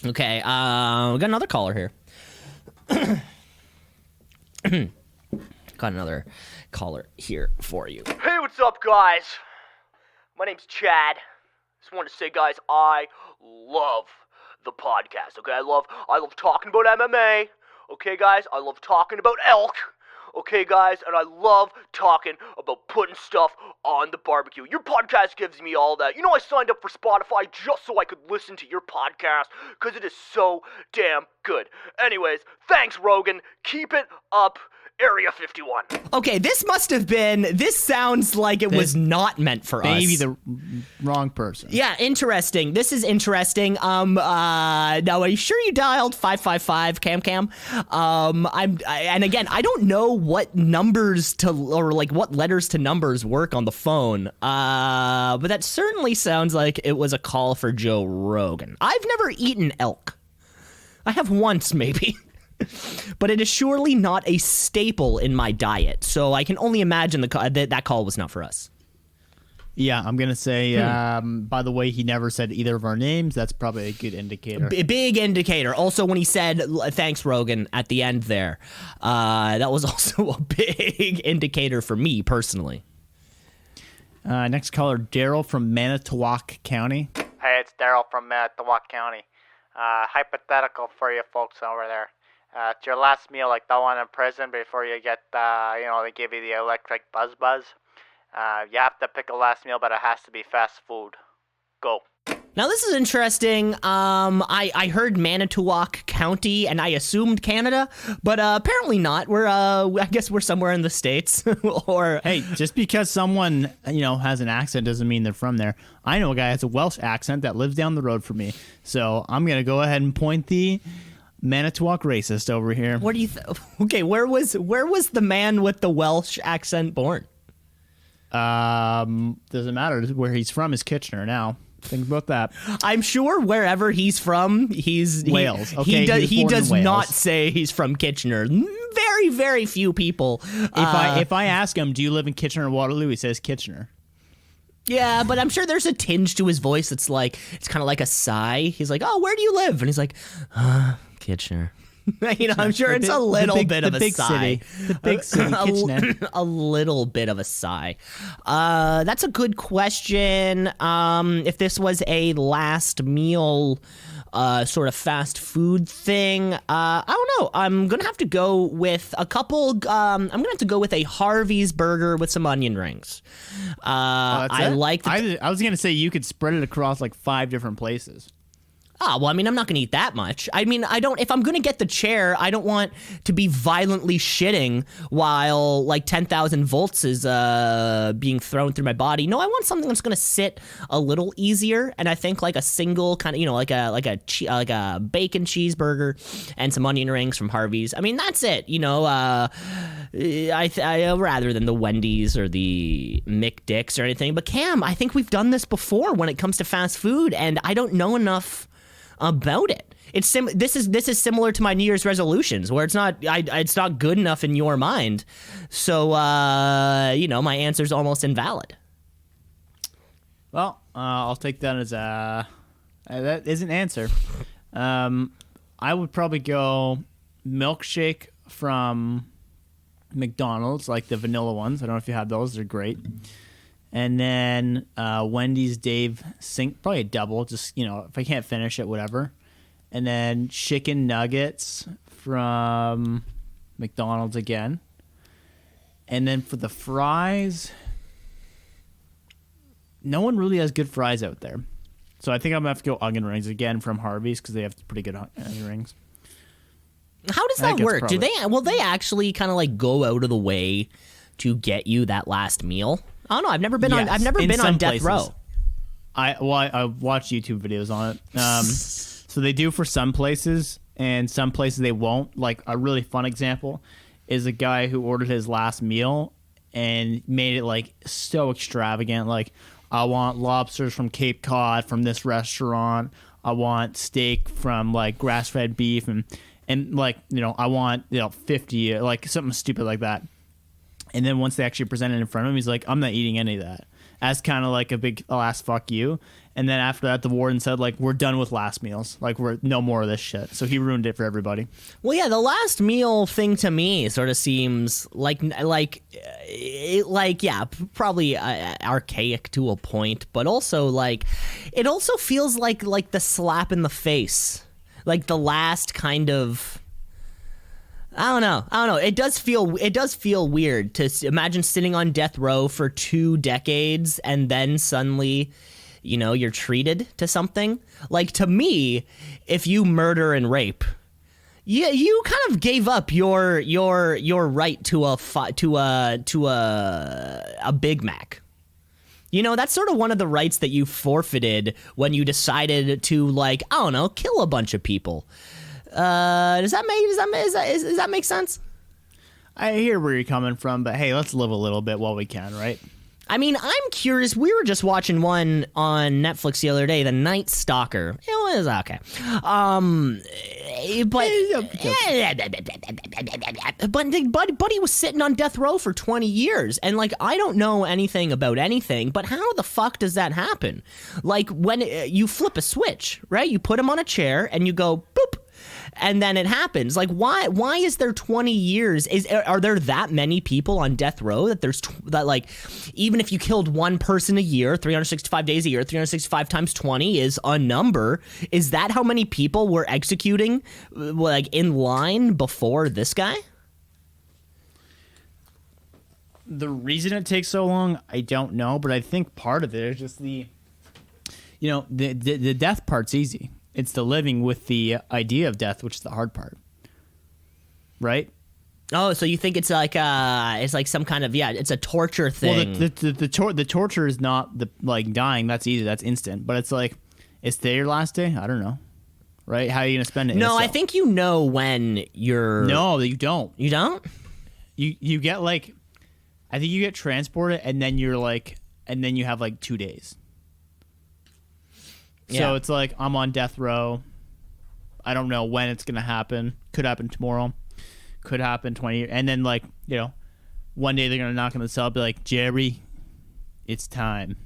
Okay. We got another caller here. Got another caller here for you. Hey, what's up, guys? My name's Chad. Just wanted to say, guys, I love the podcast. Okay, I love talking about MMA. Okay, guys, I love talking about elk. Okay, guys, and I love talking about putting stuff on the barbecue. Your podcast gives me all that. You know, I signed up for Spotify just so I could listen to your podcast because it is so damn good. Anyways, thanks, Rogan. Keep it up. Area 51. Okay, this must have been. This sounds like it was not meant for us. Maybe the wrong person. Yeah, interesting. This is interesting. Now, are you sure you dialed 555 Cam? And again, I don't know what numbers to or like what letters to numbers work on the phone. But that certainly sounds like it was a call for Joe Rogan. I've never eaten elk. I have once, maybe. But it is surely not a staple in my diet, so I can only imagine that call was not for us. Yeah, I'm going to say, by the way, he never said either of our names. That's probably a good indicator. Big indicator. Also, when he said, thanks, Rogan, at the end there, that was also a big indicator for me, personally. Next caller, Daryl from Manitowoc County. Hey, it's Daryl from Manitowoc County. Hypothetical for you folks over there. It's your last meal, like the one in prison before you get, they give you the electric buzz. You have to pick a last meal, but it has to be fast food. Go. Now, this is interesting. I heard Manitowoc County, and I assumed Canada, but apparently not. I guess we're somewhere in the States. Or Hey, just because someone, has an accent doesn't mean they're from there. I know a guy has a Welsh accent that lives down the road from me. So I'm going to go ahead and point the Manitowoc racist over here. What do you okay, where was the man with the Welsh accent born? Doesn't matter. Where he's from is Kitchener now. Think about that. I'm sure wherever he's from, Wales. Okay, he does Wales. not say he's from Kitchener. Very, very few people. If I ask him, do you live in Kitchener or Waterloo? He says Kitchener. Yeah, but I'm sure there's a tinge to his voice that's like, it's kind of like a sigh. He's like, oh, where do you live? And he's like, Kitchener. I'm sure it's a little bit of a sigh. The big city, Kitchener. A little bit of a sigh. That's a good question. If this was a last meal sort of fast food thing, I don't know. I'm gonna have to go with a couple. I'm gonna have to go with a Harvey's burger with some onion rings. I like. I was gonna say you could spread it across like 5 different places. Well, I mean, I'm not going to eat that much. I mean, if I'm going to get the chair, I don't want to be violently shitting while like 10,000 volts is being thrown through my body. No, I want something that's going to sit a little easier. And I think like a single kind of, like a bacon cheeseburger and some onion rings from Harvey's. I mean, that's it. I rather than the Wendy's or the McDicks or anything. But Cam, I think we've done this before when it comes to fast food, and I don't know enough about it. This is similar to my New Year's resolutions, where it's not good enough in your mind. So my answer's almost invalid. Well, I'll take that as that is an answer. I would probably go milkshake from McDonald's, like the vanilla ones. I don't know if you have those; they're great. And then Wendy's Dave Sink, probably a double, just, if I can't finish it, whatever. And then chicken nuggets from McDonald's again. And then for the fries, no one really has good fries out there. So I think I'm going to have to go onion rings again from Harvey's because they have pretty good onion rings. How does that work? Will they actually kind of like go out of the way to get you that last meal? I don't know. I've never been on death row. I watched YouTube videos on it. So they do for some places, and some places they won't. Like a really fun example is a guy who ordered his last meal and made it like so extravagant. Like, I want lobsters from Cape Cod from this restaurant. I want steak from like grass-fed beef and like, you know, I want, you know, 50, like something stupid like that. And then once they actually present it in front of him, he's like, I'm not eating any of that. As kind of like a big last fuck you. And then after that, the warden said, like, we're done with last meals. Like, we're no more of this shit. So he ruined it for everybody. Well, yeah, the last meal thing to me sort of seems like yeah, probably archaic to a point, but also like it also feels like the slap in the face, like the last kind of. I don't know. It does feel weird to imagine sitting on death row for 2 decades and then suddenly, you know, you're treated to something. Like, to me, if you murder and rape, you kind of gave up your right to a Big Mac. You know, that's sort of one of the rights that you forfeited when you decided to, like, I don't know, kill a bunch of people. Does that make sense? I hear where you're coming from, but hey, let's live a little bit while we can, right? I mean, I'm curious. We were just watching one on Netflix the other day, The Night Stalker. It was okay. But he was sitting on death row for 20 years. And, like, I don't know anything about anything, but how the fuck does that happen? Like, when you flip a switch, right? You put him on a chair and you go, boop. And then it happens. Like, why is there 20 years? Are there that many people on death row that like, even if you killed one person a year, 365 days a year, 365 times 20 is a number. Is that how many people were executing, like, in line before this guy? The reason it takes so long, I don't know, but I think part of it is just the death part's easy. It's the living with the idea of death, which is the hard part, right? Oh, so you think it's like some kind of it's a torture thing. Well, the torture is not the like dying. That's easy. That's instant. But it's like, is today your last day? I don't know, right? How are you gonna spend it? No, I think you know when you're. No, you don't. You don't. You get like, I think you get transported, and then you're like, and then you have like 2 days. So it's like, I'm on death row. I don't know when it's going to happen. Could happen tomorrow. Could happen 20 years. And then, like, you know, one day they're going to knock on the cell and be like, Jerry, it's time.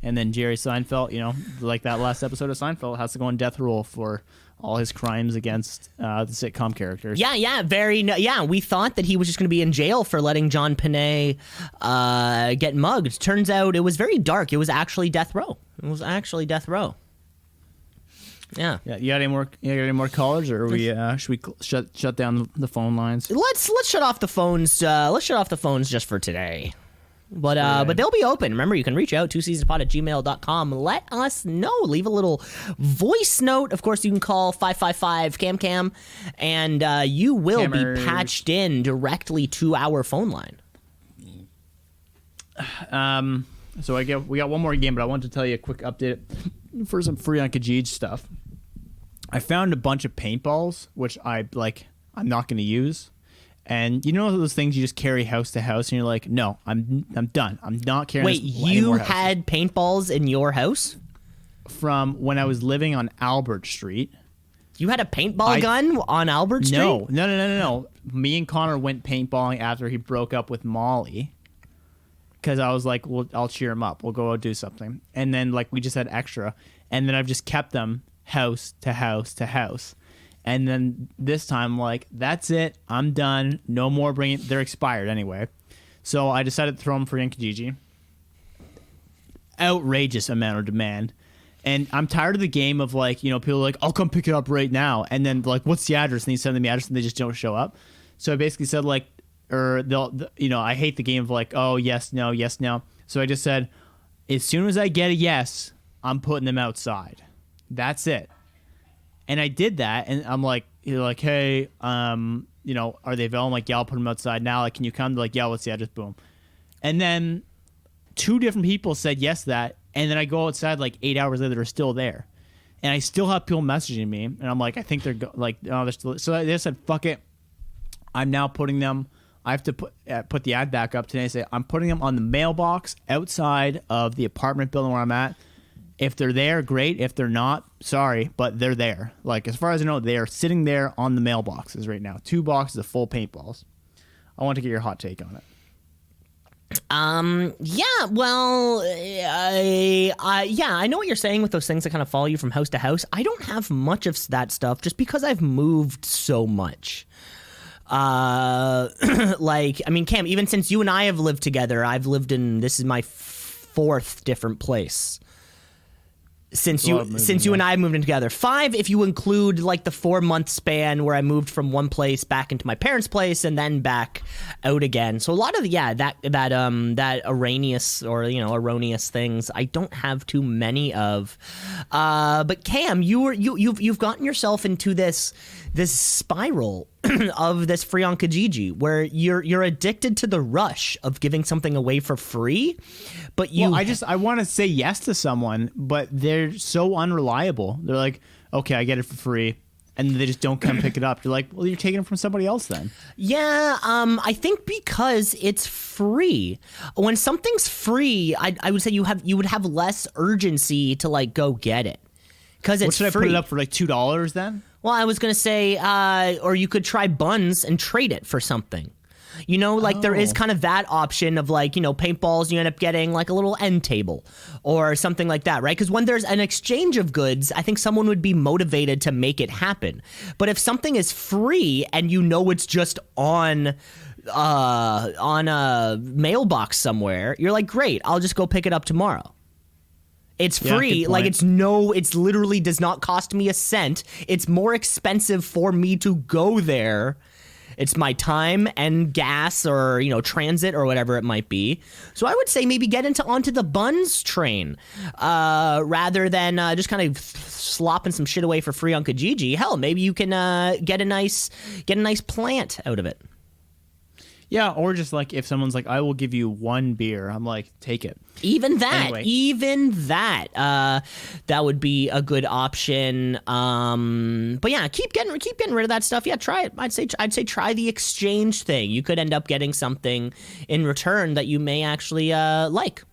And then Jerry Seinfeld, you know, like that last episode of Seinfeld, has to go on death row for all his crimes against the sitcom characters. Yeah, we thought that he was just going to be in jail for letting John Panay get mugged. Turns out it was very dark. It was actually death row. Yeah. You got any more callers, or should we shut down the phone lines? Let's shut off the phones. Let's shut off the phones just for today. But they'll be open. Remember, you can reach out twoceesinapod@gmail.com. Let us know. Leave a little voice note. Of course, you can call 555-CAM-CAM, and you will be patched in directly to our phone line. So we got one more game, but I wanted to tell you a quick update for some free on Kijij stuff. I found a bunch of paintballs, which I'm not going to use. And you know those things you just carry house to house, and you're like, no, I'm done. I'm not carrying. Wait, you had paintballs in your house? From when I was living on Albert Street. You had a paintball gun on Albert Street? No. Me and Connor went paintballing after he broke up with Molly. Because I was like, well, I'll cheer him up. We'll go out do something. And then, like, we just had extra. And then I've just kept them house to house to house. And then this time, like, that's it. I'm done. No more bringing. They're expired anyway. So I decided to throw them for Kijiji. Outrageous amount of demand. And I'm tired of the game of, like, you know, people are like, I'll come pick it up right now. And then, like, what's the address? And they send them the address and they just don't show up. So I basically said, like, or they'll, you know, I hate the game of like, oh, yes, no. So I just said, as soon as I get a yes, I'm putting them outside. That's it. And I did that, and I'm like, you're like, hey, you know, are they available? I'm like, yeah, I'll put them outside now. Like, can you come? They're like, yeah, let's see. I just boom. And then 2 different people said yes to that, and then I go outside like 8 hours later, they're still there. And I still have people messaging me, and I'm like, I think they're they're still. So they said, fuck it. I'm now putting them. I have to put the ad back up today and say, I'm putting them on the mailbox outside of the apartment building where I'm at. If they're there, great. If they're not, sorry, but they're there. Like, as far as I know, they are sitting there on the mailboxes right now. 2 boxes of full paintballs. I want to get your hot take on it. Yeah, well, I know what you're saying with those things that kind of follow you from house to house. I don't have much of that stuff just because I've moved so much. Like, I mean, Cam, even since you and I have lived together, this is my 4th different place. Since you and I moved in together. 5 if you include like the 4-month span where I moved from one place back into my parents' place and then back out again. So a lot of that erroneous things I don't have too many of. But Cam, you've gotten yourself into this spiral of this free on Kijiji where you're addicted to the rush of giving something away for free, but I want to say yes to someone, but they're so unreliable. They're like, okay, I get it for free, and they just don't come pick it up. You're like, well, you're taking it from somebody else then. Yeah, I think because it's free. When something's free, I would say you would have less urgency to like go get it because it's free. Should I put it up for like $2 then? Well, I was going to say, or you could try buns and trade it for something. There is kind of that option of like, paintballs, you end up getting like a little end table or something like that, right? Because when there's an exchange of goods, I think someone would be motivated to make it happen. But if something is free and it's just on a mailbox somewhere, you're like, great, I'll just go pick it up tomorrow. It's free. Like it's literally does not cost me a cent. It's more expensive for me to go there. It's my time and gas or, transit or whatever it might be. So I would say maybe get onto the buns train rather than just kind of slopping some shit away for free on Kijiji. Hell, maybe you can get a nice plant out of it. Yeah, or just like if someone's like, I will give you 1 beer, I'm like, take it. Even that, that would be a good option. But yeah, keep getting rid of that stuff. Yeah, try it. I'd say try the exchange thing. You could end up getting something in return that you may actually like.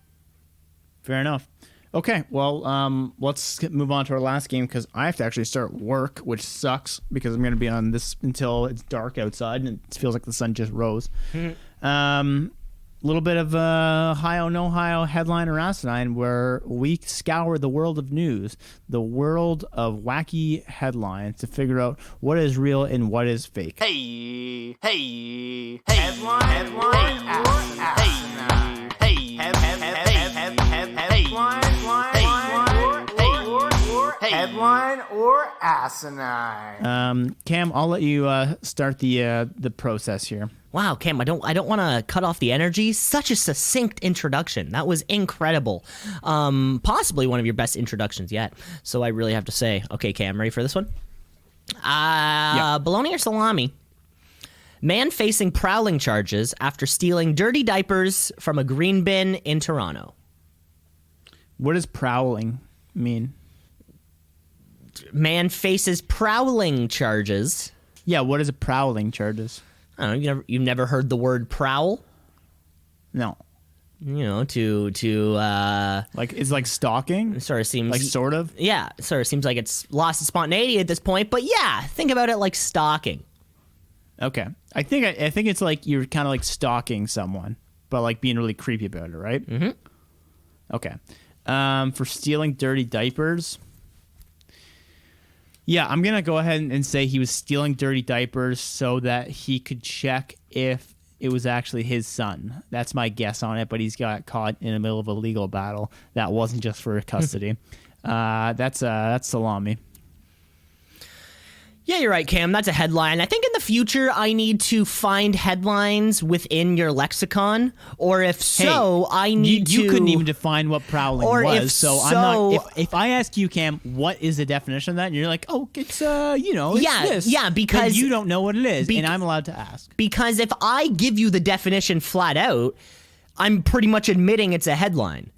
Fair enough. Okay, well, let's move on to our last game because I have to actually start work, which sucks because I'm going to be on this until it's dark outside and it feels like the sun just rose. Little bit of Ohio, no Ohio headline or asinine where we scour the world of news, the world of wacky headlines to figure out what is real and what is fake. Hey, headline, headline or asinine. Cam, I'll let you start the process here. Wow, Cam, I don't want to cut off the energy. Such a succinct introduction. That was incredible. Possibly one of your best introductions yet. So I really have to say, okay, Cam, ready for this one? Bologna or salami? Man facing prowling charges after stealing dirty diapers from a green bin in Toronto. What does prowling mean? Man faces prowling charges. Yeah, what is a prowling charges? I don't know. You've never heard the word prowl? No. To like it's like stalking. Sort of seems like sort of. Yeah, sort of seems like it's lost its spontaneity at this point. But yeah, think about it like stalking. Okay, I think it's like you're kind of like stalking someone, but like being really creepy about it, right? Mm-hmm. Okay. For stealing dirty diapers. Yeah, I'm going to go ahead and say he was stealing dirty diapers so that he could check if it was actually his son. That's my guess on it, but he's got caught in the middle of a legal battle. That wasn't just for custody. That's salami. Yeah, you're right, Cam. That's a headline. I think in the future I need to find headlines within your lexicon, or if so, I need to. You couldn't even define what prowling or was, if so I'm not. If I ask you, Cam, what is the definition of that, and you're like, oh, it's it's this. Yeah, because then you don't know what it is, and I'm allowed to ask. Because if I give you the definition flat out, I'm pretty much admitting it's a headline.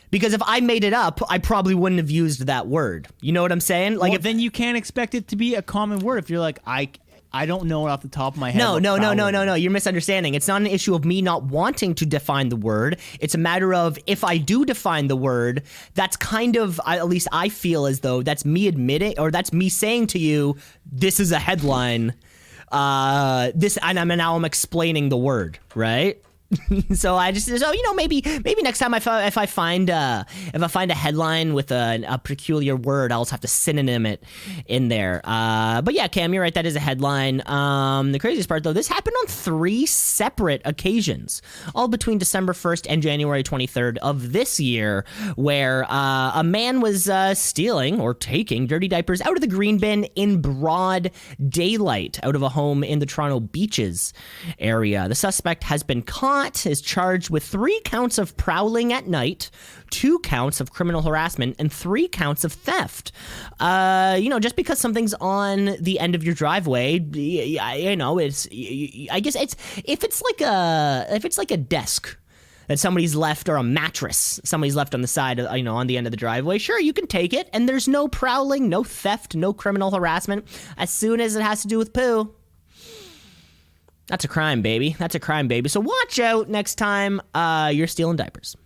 Because if I made it up, I probably wouldn't have used that word. You know what I'm saying? Like, then you can't expect it to be a common word. If you're like, I don't know it off the top of my head. No. what prowling is. You're misunderstanding. It's not an issue of me not wanting to define the word. It's a matter of if I do define the word, that's kind of, at least I feel as though that's me admitting, or that's me saying to you, this is a headline. And I'm explaining the word, right? So maybe next time if I find a headline with a peculiar word, I'll just have to synonym it in there. But yeah, Cam, you're right. That is a headline. The craziest part, though, this happened on 3 separate occasions, all between December 1st and January 23rd of this year, where a man was stealing or taking dirty diapers out of the green bin in broad daylight out of a home in the Toronto Beaches area. The suspect has been caught, is charged with 3 counts of prowling at night, 2 counts of criminal harassment, and 3 counts of theft. Just because something's on the end of your driveway, it's, I guess it's, if it's like a desk that somebody's left, or a mattress somebody's left on the side of, on the end of the driveway, sure, you can take it, and there's no prowling, no theft, no criminal harassment. As soon as it has to do with poo, that's a crime, baby. That's a crime, baby. So watch out next time you're stealing diapers.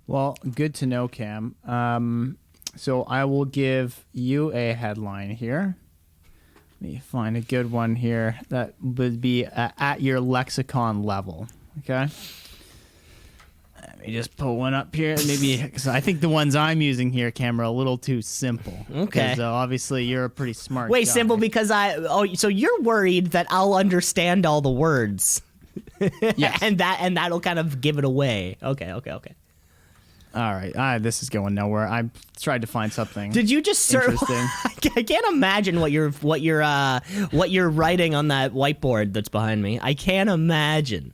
Well, good to know, Cam. So I will give you a headline here. Let me find a good one here that would be at your lexicon level. Okay. Let me just pull one up here. Maybe, because I think the ones I'm using here, Cam, are a little too simple. Okay. Because obviously you're a pretty smart Wait, guy. simple because so you're worried that I'll understand all the words. Yes. and that'll kind of give it away. Okay. All right. This is going nowhere. I tried to find something. Did you just interesting? I can't imagine what you're writing on that whiteboard that's behind me. I can't imagine.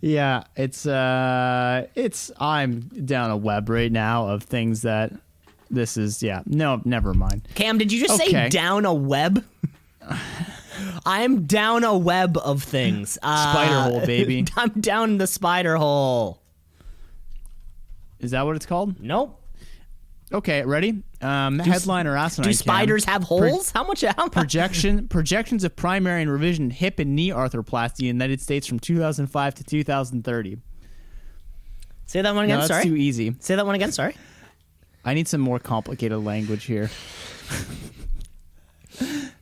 Yeah, I'm down a web right now of things that this is, no, never mind. Cam, did you just say down a web? I'm down a web of things. Spider hole, baby. I'm down the spider hole. Is that what it's called? Nope. Okay, ready? Headline or asinine. Do spiders have holes? How much? Projections of primary and revision hip and knee arthroplasty in the United States from 2005 to 2030. Say that one again. No, that's sorry. too easy. Say that one again. Sorry. I need some more complicated language here.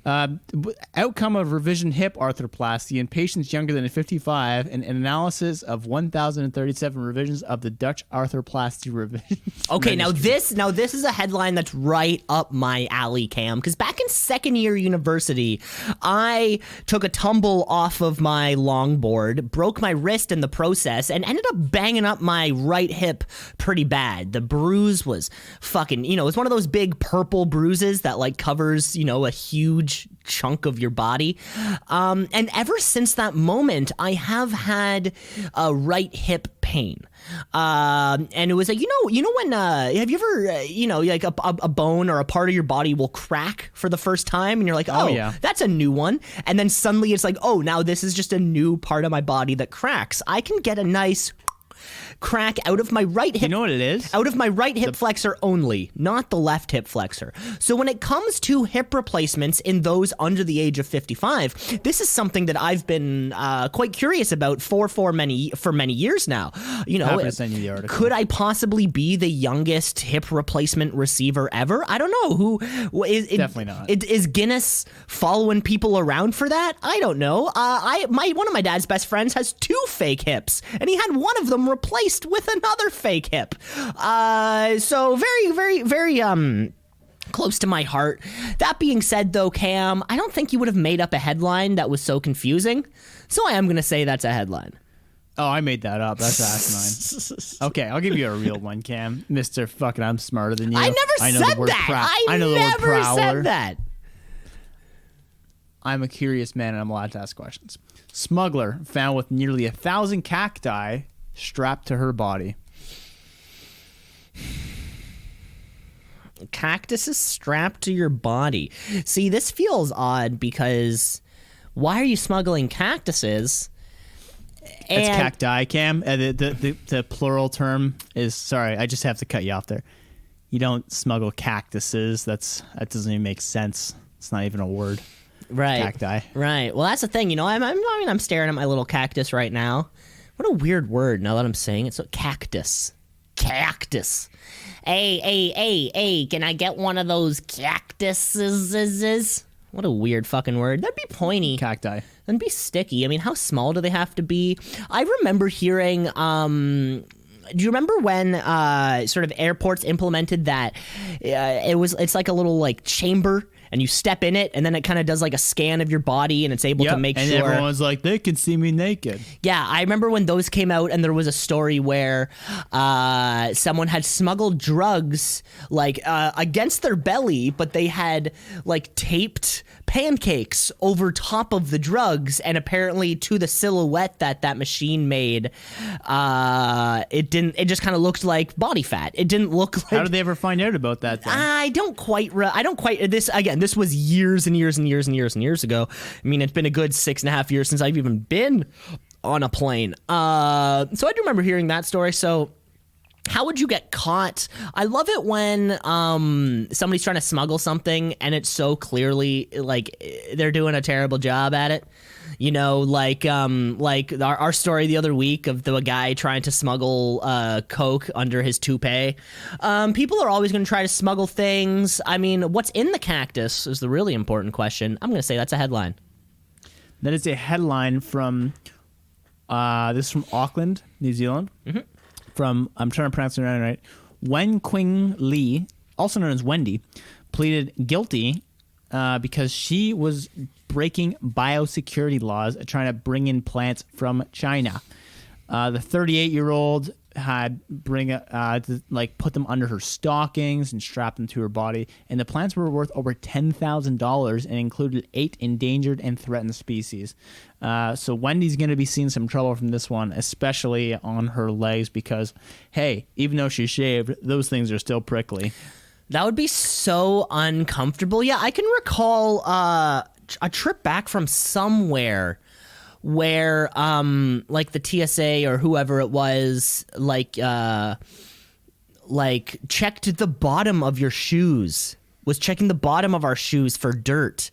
Outcome of revision hip arthroplasty in patients younger than 55, and an analysis of 1,037 revisions of the Dutch arthroplasty revision. Okay, now this is a headline that's right up my alley, Cam, because back in second year university, I took a tumble off of my longboard, broke my wrist in the process, and ended up banging up my right hip pretty bad. The bruise was fucking, it was one of those big purple bruises that like covers, a huge chunk of your body. And ever since that moment, I have had a right hip pain. And it was like, when, have you ever, like a bone or a part of your body will crack for the first time and you're like, oh yeah, that's a new one. And then suddenly it's like, oh, now this is just a new part of my body that cracks. I can get a nice crack out of my right hip. You know what it is? Out of my right hip flexor only, not the left hip flexor. So when it comes to hip replacements in those under the age of 55, this is something that I've been quite curious about for many years now. Happy to send you the article. Could I possibly be the youngest hip replacement receiver ever? I don't know. Who is definitely not. Is Guinness following people around for that? I don't know. One of my dad's best friends has 2 fake hips, and he had one of them replaced with another fake hip. So very, very, very close to my heart. That being said, though, Cam, I don't think you would have made up a headline that was so confusing. So I am going to say that's a headline. Oh, I made that up. That's asinine. Okay, I'll give you a real one, Cam. Mr. Fucking I'm smarter than you. I never said that. I know never the word prowler. Said that. I'm a curious man and I'm allowed to ask questions. Smuggler found with nearly 1,000 cacti strapped to her body. Cactuses strapped to your body. See, this feels odd because why are you smuggling cactuses? It's cacti, Cam. The plural term is, sorry, I just have to cut you off there. You don't smuggle cactuses. That doesn't even make sense. It's not even a word. Right. Cacti. Right. Well, that's the thing. I'm staring at my little cactus right now. What a weird word now that I'm saying it. So cactus. Cactus. Hey, can I get one of those cactuses? What a weird fucking word. That'd be pointy. Cacti. That'd be sticky. I mean, how small do they have to be? I remember hearing, do you remember when sort of airports implemented that it's like a little like chamber and you step in it and then it kind of does like a scan of your body and it's able to make and sure. everyone's like, they can see me naked. Yeah, I remember when those came out and there was a story where someone had smuggled drugs like against their belly, but they had like taped pancakes over top of the drugs, and apparently to the silhouette that machine made, it just kind of looked like body fat. It didn't look like. How did they ever find out about that then? I don't quite this was years and years and years and years and years ago. I mean, it's been a good 6.5 years since I've even been on a plane. So I do remember hearing that story. So how would you get caught? I love it when somebody's trying to smuggle something and it's so clearly like they're doing a terrible job at it. You know, like our story the other week of the guy trying to smuggle coke under his toupee. People are always going to try to smuggle things. I mean, what's in the cactus is the really important question. I'm going to say that's a headline. That is a headline from this is from Auckland, New Zealand. Mm-hmm. From, I'm trying to pronounce it right, Wen Qing Lee, also known as Wendy, pleaded guilty because she was breaking biosecurity laws trying to bring in plants from China. The 38-year-old had put them under her stockings and strapped them to her body, and the plants were worth over $10,000 and included 8 endangered and threatened species. So Wendy's going to be seeing some trouble from this one, especially on her legs, because hey, even though she's shaved, those things are still prickly. That would be so uncomfortable. Yeah, I can recall a trip back from somewhere where like the TSA or whoever it was like checked the bottom of your shoes, was checking the bottom of our shoes for dirt.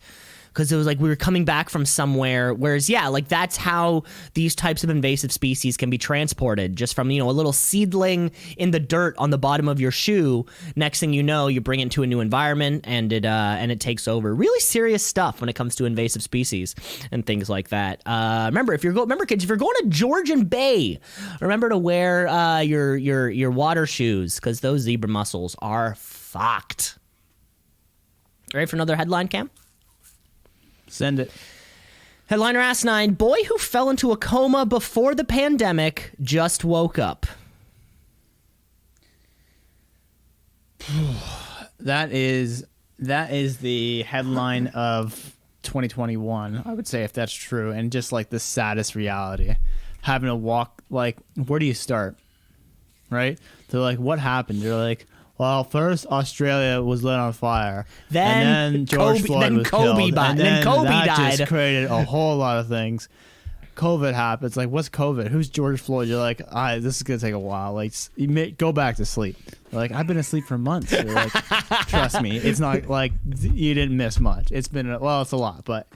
Because it was like we were coming back from somewhere, whereas, yeah, like that's how these types of invasive species can be transported, just from, a little seedling in the dirt on the bottom of your shoe. Next thing you know, you bring it to a new environment and it takes over. Really serious stuff when it comes to invasive species and things like that. Remember, kids, if you're going to Georgian Bay, remember to wear your water shoes, because those zebra mussels are fucked. Ready for another headline, Cam? Send it. Headliner Ask 9, boy who fell into a coma before the pandemic just woke up. That is the headline of 2021, I would say, if that's true, and just like the saddest reality. Having to walk, like, where do you start? Right? They're like, what happened? They're like, well, first Australia was lit on fire, and then George Floyd was killed, and then Kobe died. Just created a whole lot of things. COVID happens. Like, what's COVID? Who's George Floyd? You're like, this is gonna take a while. Like, go back to sleep. They're like, I've been asleep for months. You're like, trust me, it's not like you didn't miss much. It's been it's a lot, but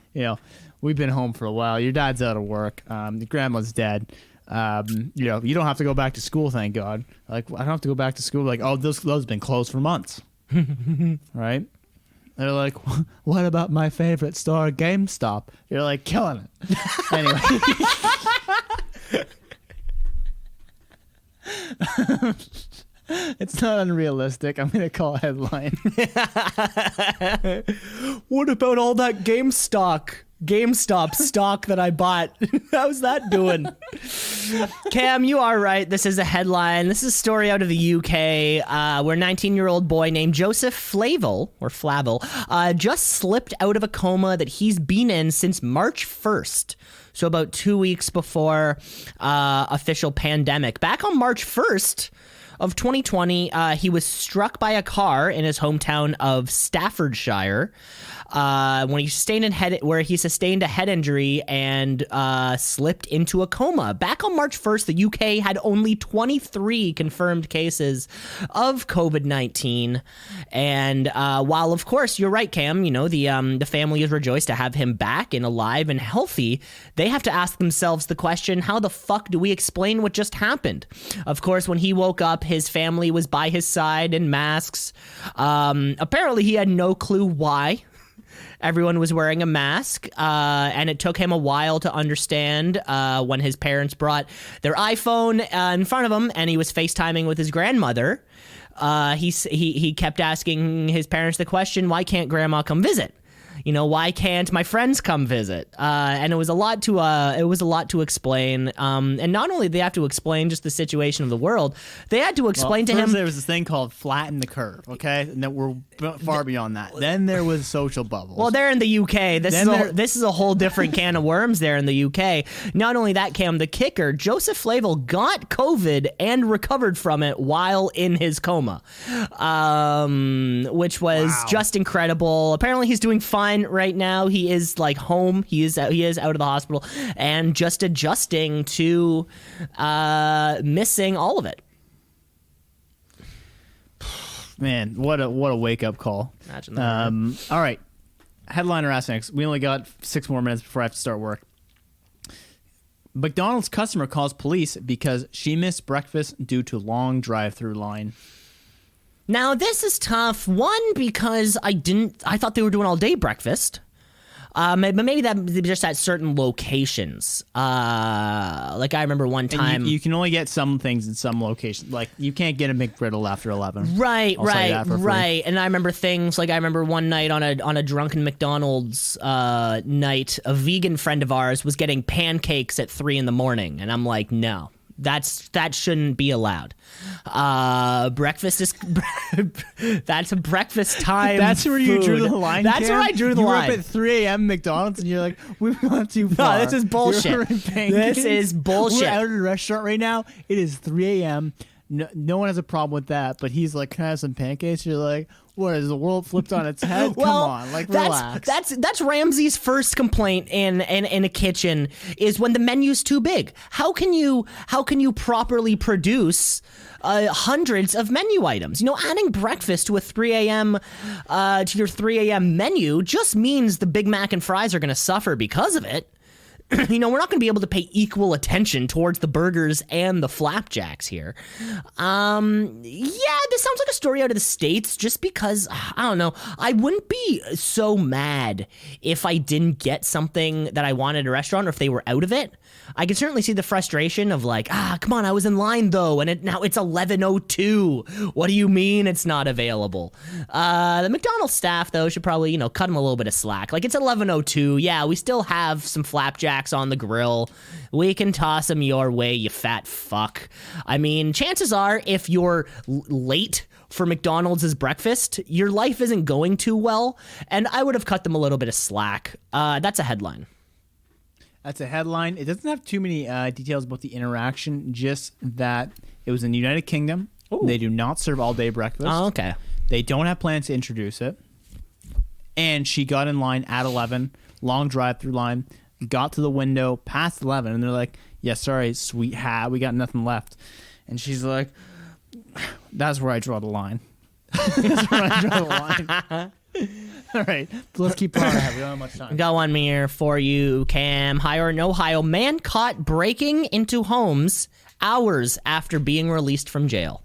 we've been home for a while. Your dad's out of work. Your grandma's dead. You don't have to go back to school, thank God. Like, I don't have to go back to school. Like, those have been closed for months. Right? They're like, what about my favorite store, GameStop? You're like, killing it. Anyway. It's not unrealistic. I'm going to call a headline. What about all that GameStop stock that I bought? How's that doing? Cam, you are right. This is a headline. This is a story out of the UK where a 19-year-old boy named Joseph Flavel just slipped out of a coma that he's been in since March 1st. So about 2 weeks before official pandemic. Back on March 1st of 2020, he was struck by a car in his hometown of Staffordshire when he sustained a head injury and slipped into a coma. Back on March 1st, the UK had only 23 confirmed cases of COVID-19, and while of course you're right, Cam, the family is rejoiced to have him back and alive and healthy, they have to ask themselves the question: how the fuck do we explain what just happened? Of course, when he woke up, his family was by his side in masks. Apparently, he had no clue why everyone was wearing a mask, and it took him a while to understand when his parents brought their iPhone in front of him and he was FaceTiming with his grandmother. He kept asking his parents the question, why can't grandma come visit? Why can't my friends come visit? And it was a lot to explain. And not only did they have to explain just the situation of the world, they had to explain to him. There was this thing called flatten the curve, okay? And that we're far beyond that. Then there was social bubbles. Well, they're in the UK. This is a whole different can of worms there in the UK. Not only that, Cam, the kicker, Joseph Flavel got COVID and recovered from it while in his coma, which was just incredible. Apparently, he's doing fine right now. He is home. He is out of the hospital and just adjusting to missing all of it. Man, what a wake up call. Imagine that. All right, headliner ass next. We only got 6 more minutes before I have to start work. McDonald's customer calls police because she missed breakfast due to long drive-through line. Now, this is tough. One, because I thought they were doing all day breakfast. But maybe that just at certain locations. I remember one time. You can only get some things in some locations. Like, you can't get a McGriddle after 11. Right. And I remember things like one night on a drunken McDonald's night, a vegan friend of ours was getting pancakes at 3 a.m, and I'm like, no. That shouldn't be allowed. Breakfast is that's a breakfast time. That's where you food. drew the line. That's where I drew the line. You were up at 3 a.m. McDonald's and you're like, we've gone too far. No, this is bullshit. This is bullshit. We're out at a restaurant right now. It is 3 a.m. No one has a problem with that. But he's like, can I have some pancakes? You're like, what, is the world flipped on its head? Well, come on, relax. That's Ramsey's first complaint in a kitchen is when the menu's too big. How can you properly produce hundreds of menu items? Adding breakfast to a 3 a.m. To your 3 a.m. menu just means the Big Mac and fries are going to suffer because of it. We're not going to be able to pay equal attention towards the burgers and the flapjacks here. Yeah, this sounds like a story out of the States just because, I don't know, I wouldn't be so mad if I didn't get something that I wanted at a restaurant or if they were out of it. I can certainly see the frustration of come on, I was in line though, and now it's 11:02. What do you mean it's not available? The McDonald's staff though should probably, cut them a little bit of slack. It's 11:02. Yeah, we still have some flapjacks on the grill. We can toss them your way, you fat fuck. I mean, chances are if you're late for McDonald's breakfast, your life isn't going too well, and I would have cut them a little bit of slack. That's a headline. That's a headline. It doesn't have too many details about the interaction, just that it was in the United Kingdom. Ooh. They do not serve all-day breakfast. Oh, okay. They don't have plans to introduce it. And she got in line at 11, long drive-through line, got to the window past 11, and they're like, yeah, sorry, sweet hat, we got nothing left. And she's like, that's where I draw the line. That's where I draw the line. All right, let's keep plowing ahead. We don't have much time. Got one here for you, Cam. Higher in Ohio, man caught breaking into homes hours after being released from jail.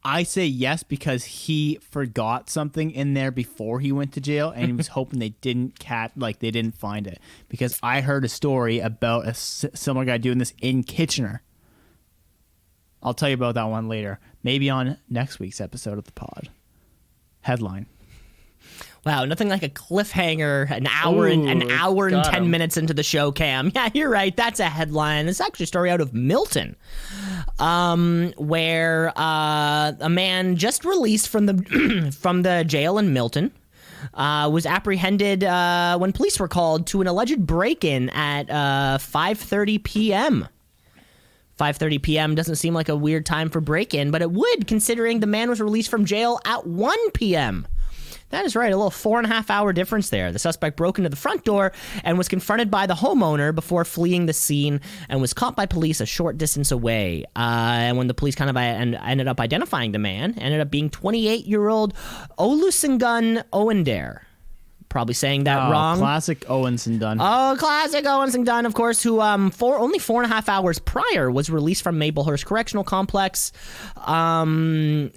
I say yes because he forgot something in there before he went to jail, and he was hoping they didn't they didn't find it. Because I heard a story about a similar guy doing this in Kitchener. I'll tell you about that one later. Maybe on next week's episode of the pod. Headline. Wow, nothing like a cliffhanger an hour and 10 minutes into the show, Cam. Yeah, you're right. That's a headline. It's actually a story out of Milton, where a man just released from the from the jail in Milton was apprehended when police were called to an alleged break-in at 5:30 p.m. 5:30 p.m. doesn't seem like a weird time for break-in, but it would, considering the man was released from jail at 1 p.m. That is right, a little 4.5 hour difference there. The suspect broke into the front door and was confronted by the homeowner before fleeing the scene and was caught by police a short distance away. And when the police kind of ended up identifying the man, ended up being 28-year-old Olusegun Owendare. Probably saying that wrong. Classic Owenson Dunn. Oh, classic Owenson Dunn, of course, who only 4.5 hours prior was released from Maplehurst Correctional Complex, and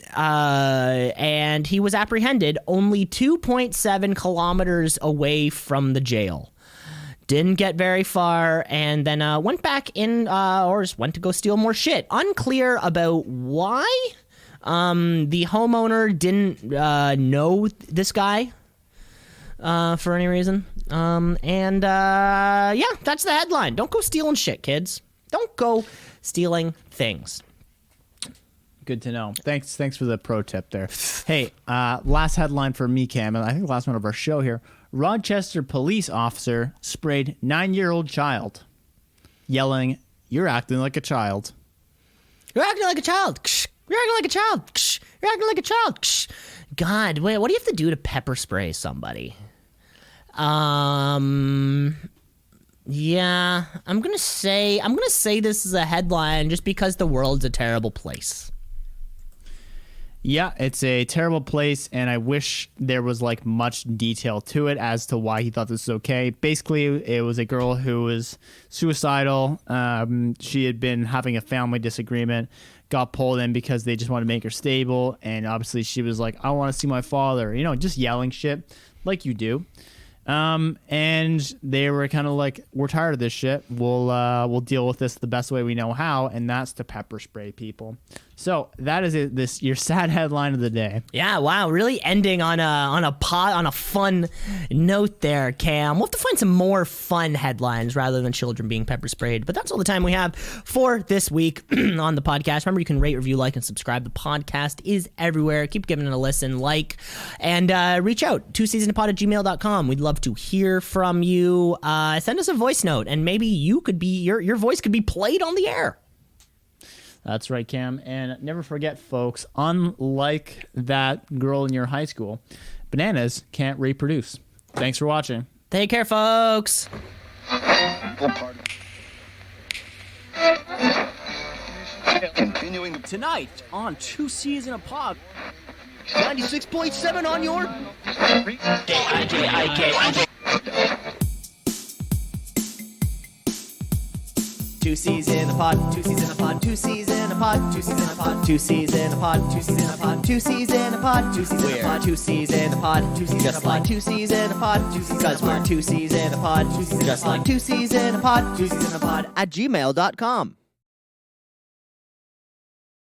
he was apprehended only 2.7 kilometers away from the jail. Didn't get very far, and then went back in, or just went to go steal more shit. Unclear about why. The homeowner didn't know this guy. For any reason. Yeah, that's the headline. Don't go stealing shit, kids. Don't go stealing things. Good to know. Thanks for the pro tip there. Hey, last headline for me, Cam, and I think the last one of our show here. Rochester police officer sprayed 9-year-old child, yelling, "You're acting like a child." You're acting like a child. You're acting like a child. You're acting like a child. God, wait, what do you have to do to pepper spray somebody? Yeah, I'm gonna say this is a headline just because the world's a terrible place. Yeah, it's a terrible place, and I wish there was like much detail to it as to why he thought this was okay. Basically, it was a girl who was suicidal. She had been having a family disagreement, got pulled in because they just wanted to make her stable, and obviously she was like, "I want to see my father," just yelling shit like you do. And they were kind of like, "We're tired of this shit. We'll deal with this the best way we know how, and that's to pepper spray people." So that is it. Your sad headline of the day. Yeah, wow, really ending on a fun note there, Cam. We'll have to find some more fun headlines rather than children being pepper sprayed. But that's all the time we have for this week on the podcast. Remember, you can rate, review, like, and subscribe. The podcast is everywhere. Keep giving it a listen, and reach out, twoceesinapod@gmail.com. We'd love to hear from you. Send us a voice note, and maybe you could be your voice could be played on the air. That's right, Cam. And never forget, folks, unlike that girl in your high school, bananas can't reproduce. Thanks for watching. Take care, folks. Continuing tonight on Two C's in a Pod. 96.7 on your Two C's in a pod, 2 C's in a pod, 2 C's in a pod, 2 C's in a pod, 2 C's in a pod, 2 C's in a pod, 2 C's in a pod, 2 C's in a pod, 2 C's in a pod, 2 C's in a pod, just like 2 C's in a pod, 2 C's because we're 2 C's in a pod, just like 2 C's in a pod, 2 C's in a pod at gmail.com.